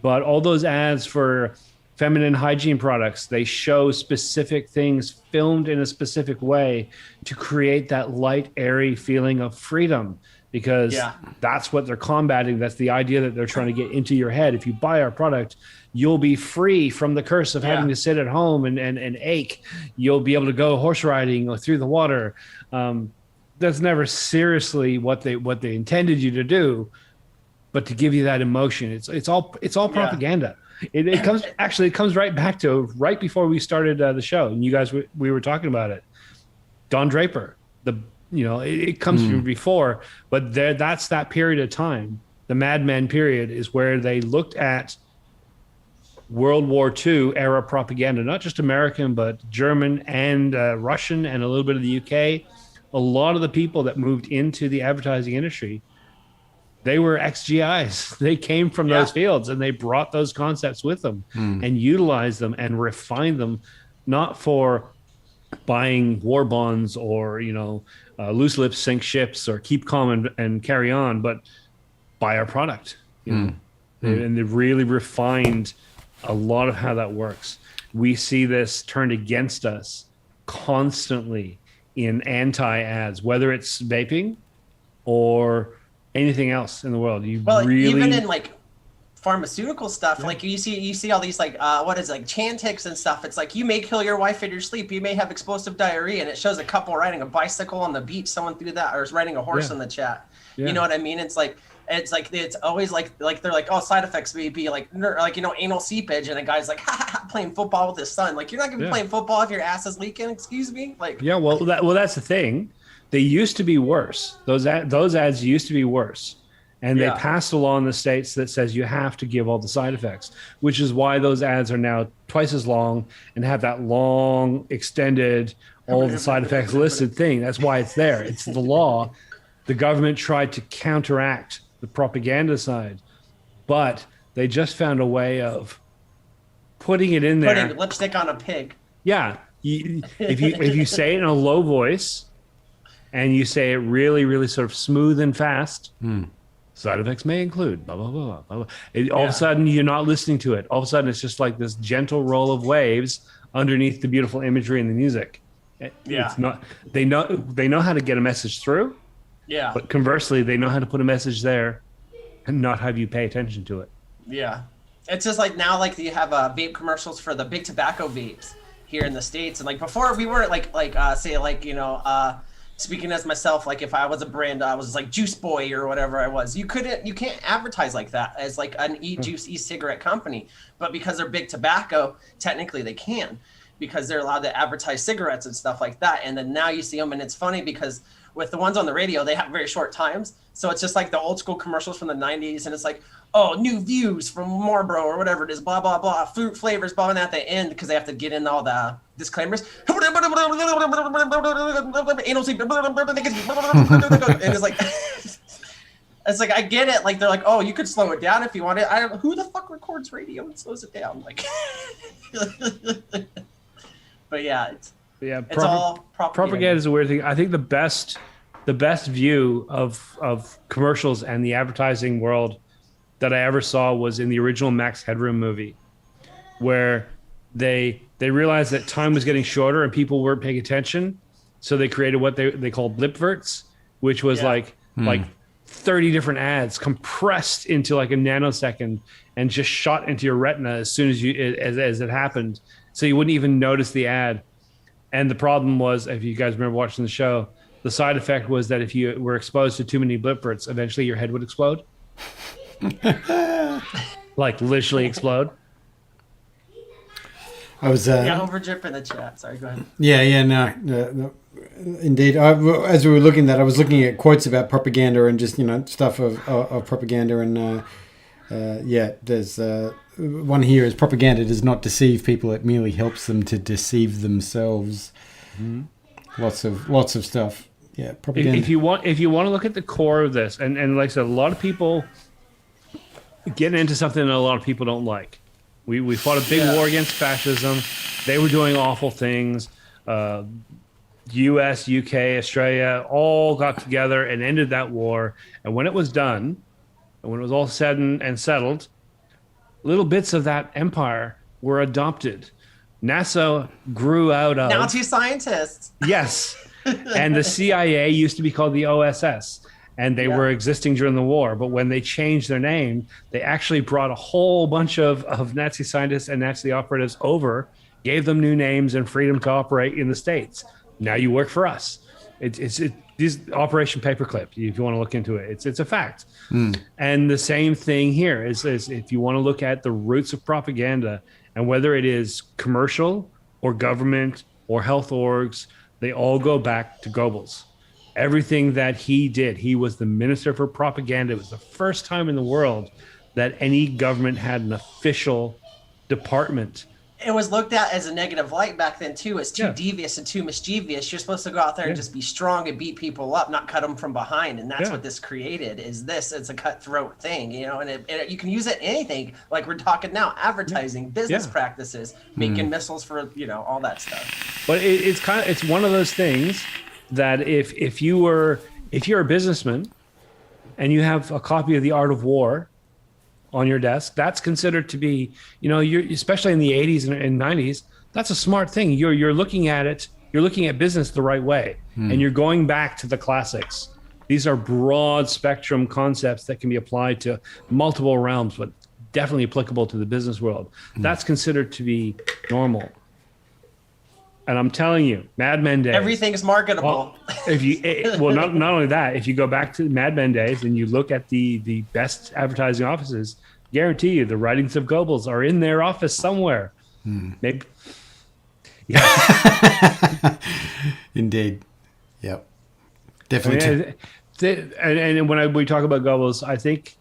but all those ads for feminine hygiene products, they show specific things filmed in a specific way to create that light, airy feeling of freedom, because that's what they're combating. That's the idea that they're trying to get into your head. If you buy our product, you'll be free from the curse of having to sit at home and ache. You'll be able to go horse riding or through the water. That's never seriously what they intended you to do, but to give you that emotion. It's all propaganda. It comes right back to right before we started the show, and you guys we were talking about it. Don Draper, it comes from before, but that's that period of time. The Mad Men period is where they looked at World War II era propaganda, not just American, but German and Russian, and a little bit of the UK. A lot of the people that moved into the advertising industry, they were ex-GIs. They came from those fields, and they brought those concepts with them and utilized them and refined them, not for buying war bonds or, loose lips sink ships or keep calm and carry on, but buy our product. And they really refined a lot of how that works. We see this turned against us constantly in anti-ads, whether it's vaping or anything else in the world. Even in like pharmaceutical stuff, like you see all these like Chantix and stuff. It's like, you may kill your wife in your sleep. You may have explosive diarrhea, and it shows a couple riding a bicycle on the beach. Someone threw that, or is riding a horse in the chat. You know what I mean? It's like It's like it's always like they're like, oh, side effects may be like anal seepage, and the guy's like playing football with his son. Like, you're not gonna be playing football if your ass is leaking. Excuse me. Like, yeah, well that's the thing. They used to be worse. Those ads used to be worse. And they passed a law in the States that says you have to give all the side effects, which is why those ads are now twice as long and have that long, extended, all the side effects listed thing. That's why it's there. It's the law. The government tried to counteract the propaganda side, but they just found a way of putting it in there. Putting lipstick on a pig. Yeah. If you say it in a low voice and you say it really, really sort of smooth and fast, side effects may include blah, blah, blah, blah, blah. All of a sudden, you're not listening to it. All of a sudden, it's just like this gentle roll of waves underneath the beautiful imagery and the music. It's not. They know how to get a message through. Yeah. But conversely, they know how to put a message there and not have you pay attention to it. Yeah. It's just like now, like you have vape commercials for the big tobacco vapes here in the States, and like before we weren't speaking as myself, like if I was a brand, I was like Juice Boy or whatever I was. You can't advertise like that as like an e-juice, e-cigarette company. But because they're big tobacco, technically they can, because they're allowed to advertise cigarettes and stuff like that. And then now you see them, and it's funny because with the ones on the radio, they have very short times. So it's just like the old school commercials from the 90s, and it's like, oh, new views from Marlboro or whatever it is, blah, blah, blah, fruit flavors, blah, and at the end, because they have to get in all the disclaimers. And it's like, it's like, I get it. Like, they're like, oh, you could slow it down if you want it. Who the fuck records radio and slows it down? Like, but yeah, it's all propaganda is a weird thing. I think the best view of commercials and the advertising world that I ever saw was in the original Max Headroom movie, where they realized that time was getting shorter and people weren't paying attention, so they created what they called blipverts, which was like 30 different ads compressed into like a nanosecond and just shot into your retina as soon as it happened, so you wouldn't even notice the ad. And the problem was, if you guys remember watching the show, the side effect was that if you were exposed to too many blipverts, eventually your head would explode. Like literally explode. I was over drip in the chat. Sorry, go ahead. No, indeed. As we were looking at that, I was looking at quotes about propaganda and just stuff of propaganda, and there's one here is propaganda does not deceive people; it merely helps them to deceive themselves. Mm-hmm. Lots of stuff. Yeah, propaganda. If you want to look at the core of this, and like I said, a lot of people getting into something that a lot of people don't like. We fought a big war against fascism. They were doing awful things. U.S., U.K., Australia all got together and ended that war. And when it was done, and when it was all said and settled, little bits of that empire were adopted. NASA grew out of... Nazi scientists. Yes. And the CIA used to be called the OSS. And they were existing during the war. But when they changed their name, they actually brought a whole bunch of Nazi scientists and Nazi operatives over, gave them new names and freedom to operate in the States. Now you work for us. It's this Operation Paperclip, if you want to look into it. It's a fact. And the same thing here is if you want to look at the roots of propaganda, and whether it is commercial or government or health orgs, they all go back to Goebbels. Everything that he did, he was the minister for propaganda. It was the first time in the world that any government had an official department. It was looked at as a negative light back then too. It's too devious and too mischievous. You're supposed to go out there and just be strong and beat people up, not cut them from behind. And that's what this created. It's a cutthroat thing, and you can use it in anything. Like we're talking now, advertising, business practices, making missiles for all that stuff. But it's one of those things that if you're a businessman and you have a copy of The Art of War on your desk, that's considered to be, you're especially in the 80s and 90s, that's a smart thing. You're looking at it, you're looking at business the right way, and you're going back to the classics. These are broad spectrum concepts that can be applied to multiple realms, but definitely applicable to the business world. That's considered to be normal. And I'm telling you, Mad Men days. Everything's marketable. Well, not only that, if you go back to Mad Men days and you look at the best advertising offices, guarantee you the writings of Goebbels are in their office somewhere. Maybe. Yeah. Indeed. Yep. Definitely. And when we talk about Goebbels, I think,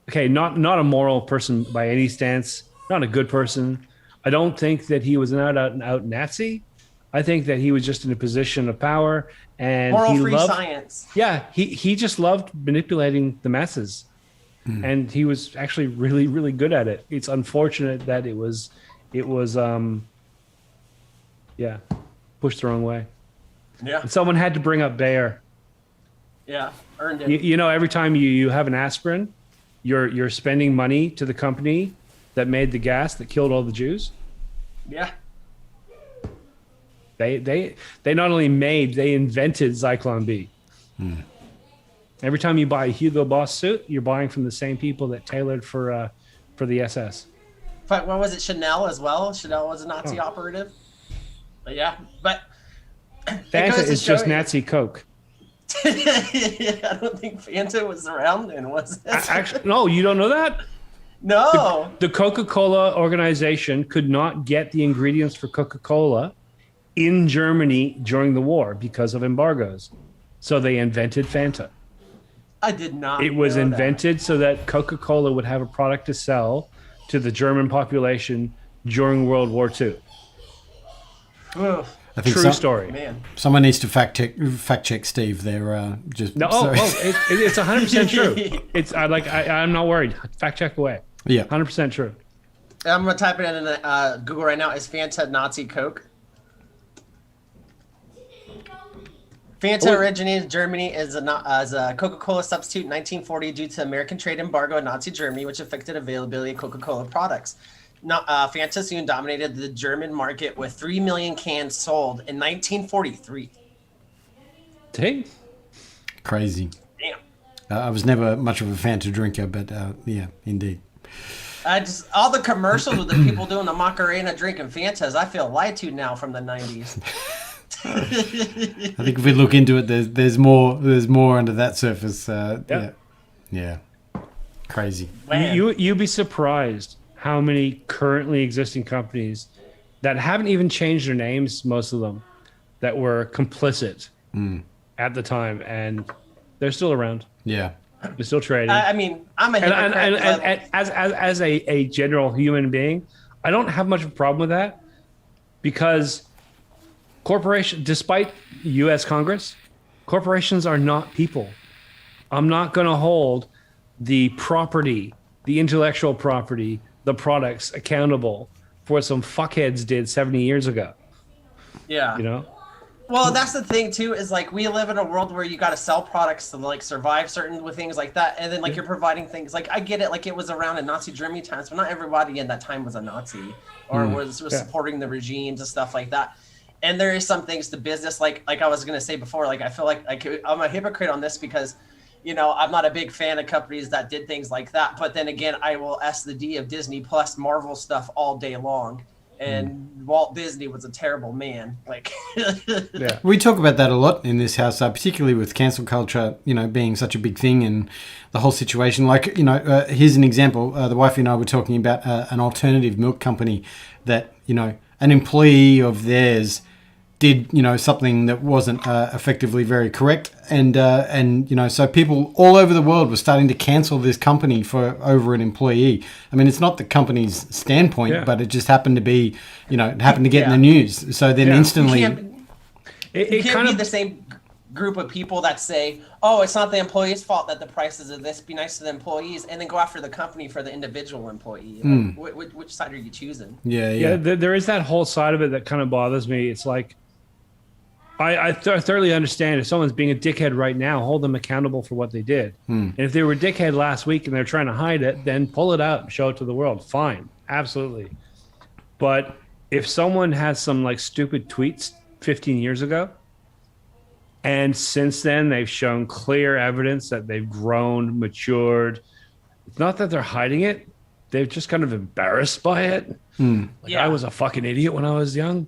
okay, not a moral person by any stance, not a good person. I don't think that he was an out Nazi. I think that he was just in a position of power, and Moral he free loved, science. Yeah, he just loved manipulating the masses, and he was actually really, really good at it. It's unfortunate that it was pushed the wrong way. Yeah. And someone had to bring up Bayer. Yeah. Earned it. You know, every time you have an aspirin, you're spending money to the company that made the gas that killed all the Jews. Yeah. They not only made, they invented Zyklon B. Every time you buy a Hugo Boss suit, you're buying from the same people that tailored for the SS. But what was it? Chanel as well. Chanel was a Nazi operative. But yeah, but Fanta is just Nazi Coke. I don't think Fanta was around then, was it? Actually, no, you don't know that? No. The Coca-Cola organization could not get the ingredients for Coca-Cola in Germany during the war because of embargoes. So they invented Fanta. I did not. It was know invented so that Coca-Cola would have a product to sell to the German population during World War II. That. I think True story. Man. Someone needs to fact check Steve there. Just No, it's 100% true. It's I'm not worried. Fact check away. Yeah, 100% true. I'm gonna type it in Google right now. Is Fanta Nazi Coke? Fanta originated in Germany as a Coca-Cola substitute in 1940 due to American trade embargo in Nazi Germany, which affected availability of Coca-Cola products. Fanta soon dominated the German market with 3 million cans sold in 1943. Hey. Crazy. Damn. I was never much of a Fanta drinker, but yeah, indeed. All the commercials with the people doing the Macarena drinking Fantas, I feel lied to now from the 90s. I think if we look into it, there's more under that surface. Yeah. Crazy. You'd be surprised how many currently existing companies that haven't even changed their names, most of them, that were complicit at the time, and they're still around. Yeah. They're still trading. I mean, I'm a hypocrite. And as a general human being, I don't have much of a problem with that, because despite U.S. Congress, corporations are not people. I'm not going to hold the property, the intellectual property, the products accountable for what some fuckheads did 70 years ago. Yeah. You know? Well, that's the thing too, is like we live in a world where you got to sell products to like survive certain with things like that, and then like you're providing things like, I get it, like it was around in Nazi Germany times, but not everybody in that time was a Nazi or was supporting the regimes and stuff like that. And there is some things to business, like I was gonna say before, like I feel like I'm a hypocrite on this because, you know, I'm not a big fan of companies that did things like that. But then again, I will S the D of Disney Plus Marvel stuff all day long. And Walt Disney was a terrible man. Like, Yeah. We talk about that a lot in this house, particularly with cancel culture, you know, being such a big thing and the whole situation. Like, you know, here's an example. The wife and I were talking about an alternative milk company that, you know, an employee of theirs did, you know, something that wasn't effectively very correct, and you know, so people all over the world were starting to cancel this company for over an employee. I mean, it's not the company's standpoint, but it just happened to be, you know, it happened to get in the news. So then instantly, it can't be the same group of people that say, "Oh, it's not the employee's fault that the prices of this. Be nice to the employees," and then go after the company for the individual employee. Like, which side are you choosing? Yeah. There is that whole side of it that kind of bothers me. It's like, I thoroughly understand if someone's being a dickhead right now, hold them accountable for what they did. And if they were a dickhead last week and they're trying to hide it, then pull it out and show it to the world. Fine. Absolutely. But if someone has some like stupid tweets 15 years ago, and since then they've shown clear evidence that they've grown, matured, it's not that they're hiding it. They're just kind of embarrassed by it. I was a fucking idiot when I was young.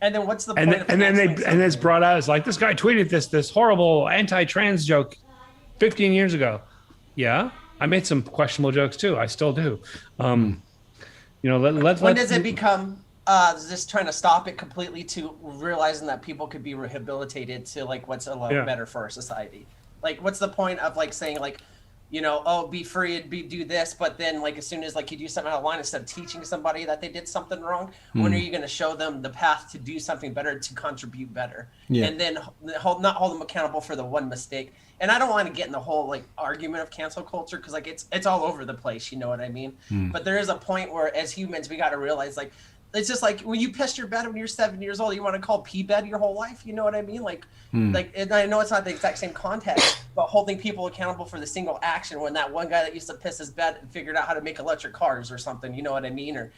And then what's the And point then, and then they canceling and it's something? brought out as like this guy tweeted this horrible anti-trans joke 15 years ago. Yeah, I made some questionable jokes too. I still do. You know, When does it become just trying to stop it completely to realizing that people could be rehabilitated to like what's a lot Yeah. better for our society? Like, what's the point of like saying like, oh, be free and do this, but then like as soon as like you do something out of line, instead of teaching somebody that they did something wrong, when are you going to show them the path to do something better, to contribute better, Yeah. and then not hold them accountable for the one mistake? And I don't want to get in the whole like argument of cancel culture because like it's all over the place, you know what I mean? But there is a point where as humans we got to realize like it's just like when you pissed your bed when you're 7 years old, you want to call pee bed your whole life. You know what I mean? Like, and I know it's not the exact same context, but holding people accountable for the single action when that one guy that used to piss his bed and figured out how to make electric cars or something, you know what I mean? Or,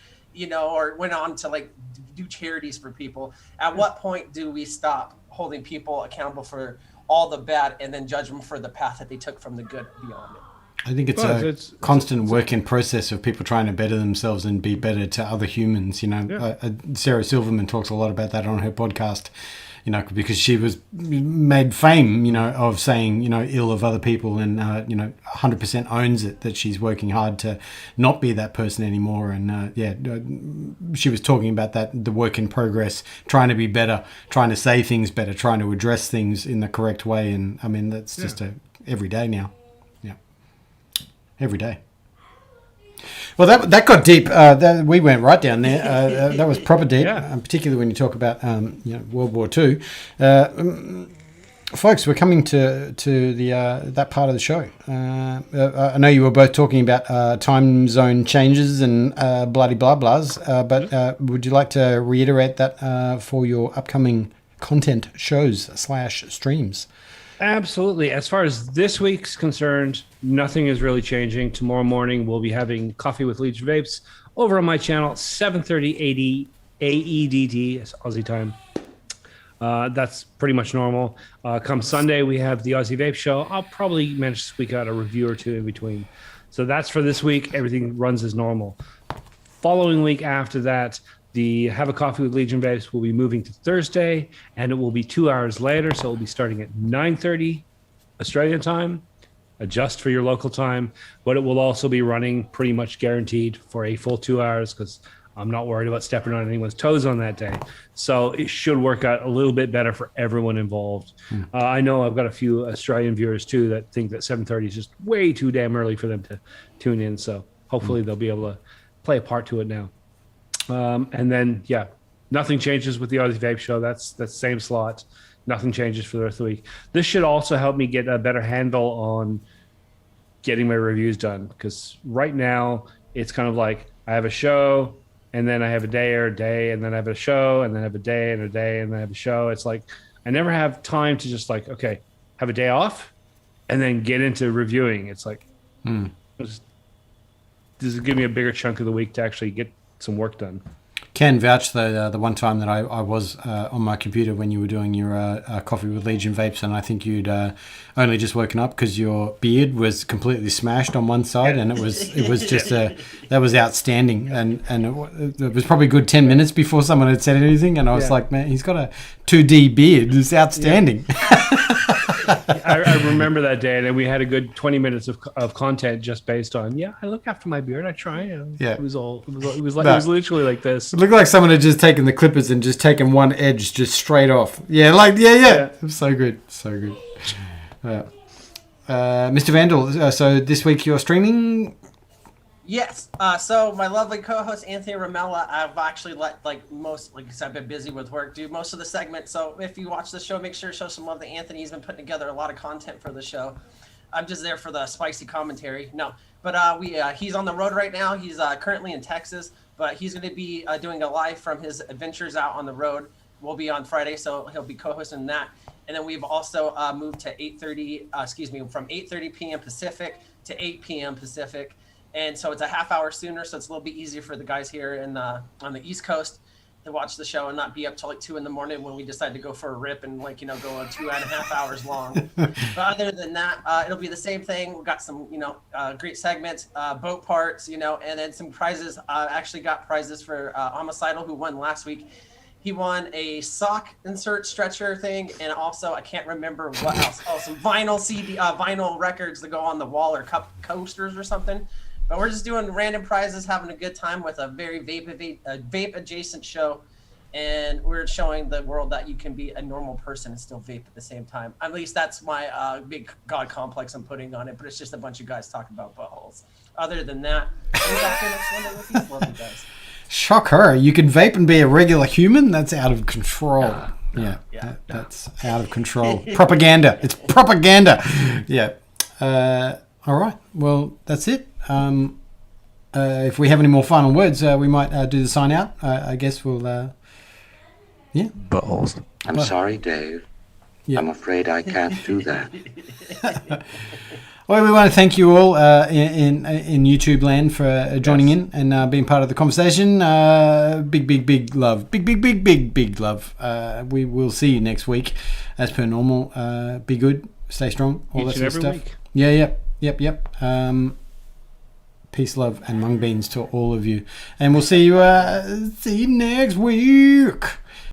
or went on to like do charities for people. At what point do we stop holding people accountable for all the bad and then judge them for the path that they took from the good beyond it? I think it's a constant work in process of people trying to better themselves and be better to other humans. Sarah Silverman talks a lot about that on her podcast, because she was made fame, of saying, ill of other people and, 100% owns it, that she's working hard to not be that person anymore. And she was talking about that, the work in progress, trying to be better, trying to say things better, trying to address things in the correct way. And I mean, that's just every day now. Every day. Well, that got deep. We went right down there. That was proper deep, particularly when you talk about World War II. Folks, we're coming to the that part of the show. I know you were both talking about time zone changes and bloody blah blahs, but would you like to reiterate that for your upcoming content shows / streams? Absolutely. As far as this week's concerned, nothing is really changing. Tomorrow morning, we'll be having Coffee with Legion Vapes over on my channel, 7:30 AEDT, it's Aussie time. That's pretty much normal. Come Sunday, we have the Aussie Vape Show. I'll probably manage to squeak out a review or two in between. So that's for this week. Everything runs as normal. Following week after that, the Have a Coffee with Legion Vapes will be moving to Thursday, and it will be 2 hours later. So it'll be starting at 9:30 Australian time. Adjust for your local time, but it will also be running pretty much guaranteed for a full 2 hours because I'm not worried about stepping on anyone's toes on that day. So it should work out a little bit better for everyone involved. I know I've got a few Australian viewers too that think that 7:30 is just way too damn early for them to tune in. So hopefully they'll be able to play a part to it now. And then, nothing changes with the Aussie Vape Show. That's the same slot. Nothing changes for the rest of the week. This should also help me get a better handle on getting my reviews done. Because right now, it's kind of like I have a show, and then I have a day, and then I have a show, and then I have a day, and then I have a show. It's like I never have time to just like, okay, have a day off, and then get into reviewing. It's like, this is give me a bigger chunk of the week to actually get some work done. Can vouch the one time that I was on my computer when you were doing your Coffee with Legion Vapes, and I think you'd only just woken up because your beard was completely smashed on one side, and it was just that was outstanding, and it was probably a good 10 minutes before someone had said anything, and I was like, man, he's got a 2D beard, it's outstanding. I remember that day, and then we had a good 20 minutes of content just based on, I look after my beard, I try. It was literally like this. It looked like someone had just taken the clippers and just taken one edge just straight off. It was so good. Mr. Vandal, so this week you're streaming? Yes. So my lovely co-host Anthony Ramella, I've actually because I've been busy with work, do most of the segments. So if you watch the show, make sure to show some love to Anthony. He's been putting together a lot of content for the show. I'm just there for the spicy commentary. No, but he's on the road right now. He's currently in Texas, but he's going to be doing a live from his adventures out on the road. We'll be on Friday, so he'll be co-hosting that. And then we've also moved to from 8:30 p.m. Pacific to 8 p.m. Pacific. And so it's a half hour sooner, so it's a little bit easier for the guys here on the East Coast to watch the show and not be up till like 2 a.m. when we decide to go for a rip and go on 2.5 hours long. But other than that, it'll be the same thing. We've got some great segments, boat parts, and then some prizes. Actually got prizes for Homicidal, who won last week. He won a sock insert stretcher thing, and also I can't remember what else. Oh, some vinyl vinyl records that go on the wall, or cup coasters or something. But we're just doing random prizes, having a good time with a very vape adjacent show, and we're showing the world that you can be a normal person and still vape at the same time. At least that's my big god complex I'm putting on it. But it's just a bunch of guys talking about buttholes. Other than that, we'll be back here next Monday with you. Love you guys. Shocker! You can vape and be a regular human? That's out of control. That's out of control. Propaganda. It's propaganda. Yeah. All right. Well, that's it. If we have any more final words, we might do the sign out. I guess we'll. Yeah. Buttholes. I'm sorry, Dave. Yeah. I'm afraid I can't do that. Well, we want to thank you all in YouTube land for joining in and being part of the conversation. Big love. Big love. We will see you next week as per normal. Be good. Stay strong. All that sort of stuff. Week. Yeah. Yep. Peace, love, and mung beans to all of you. And we'll see you next week.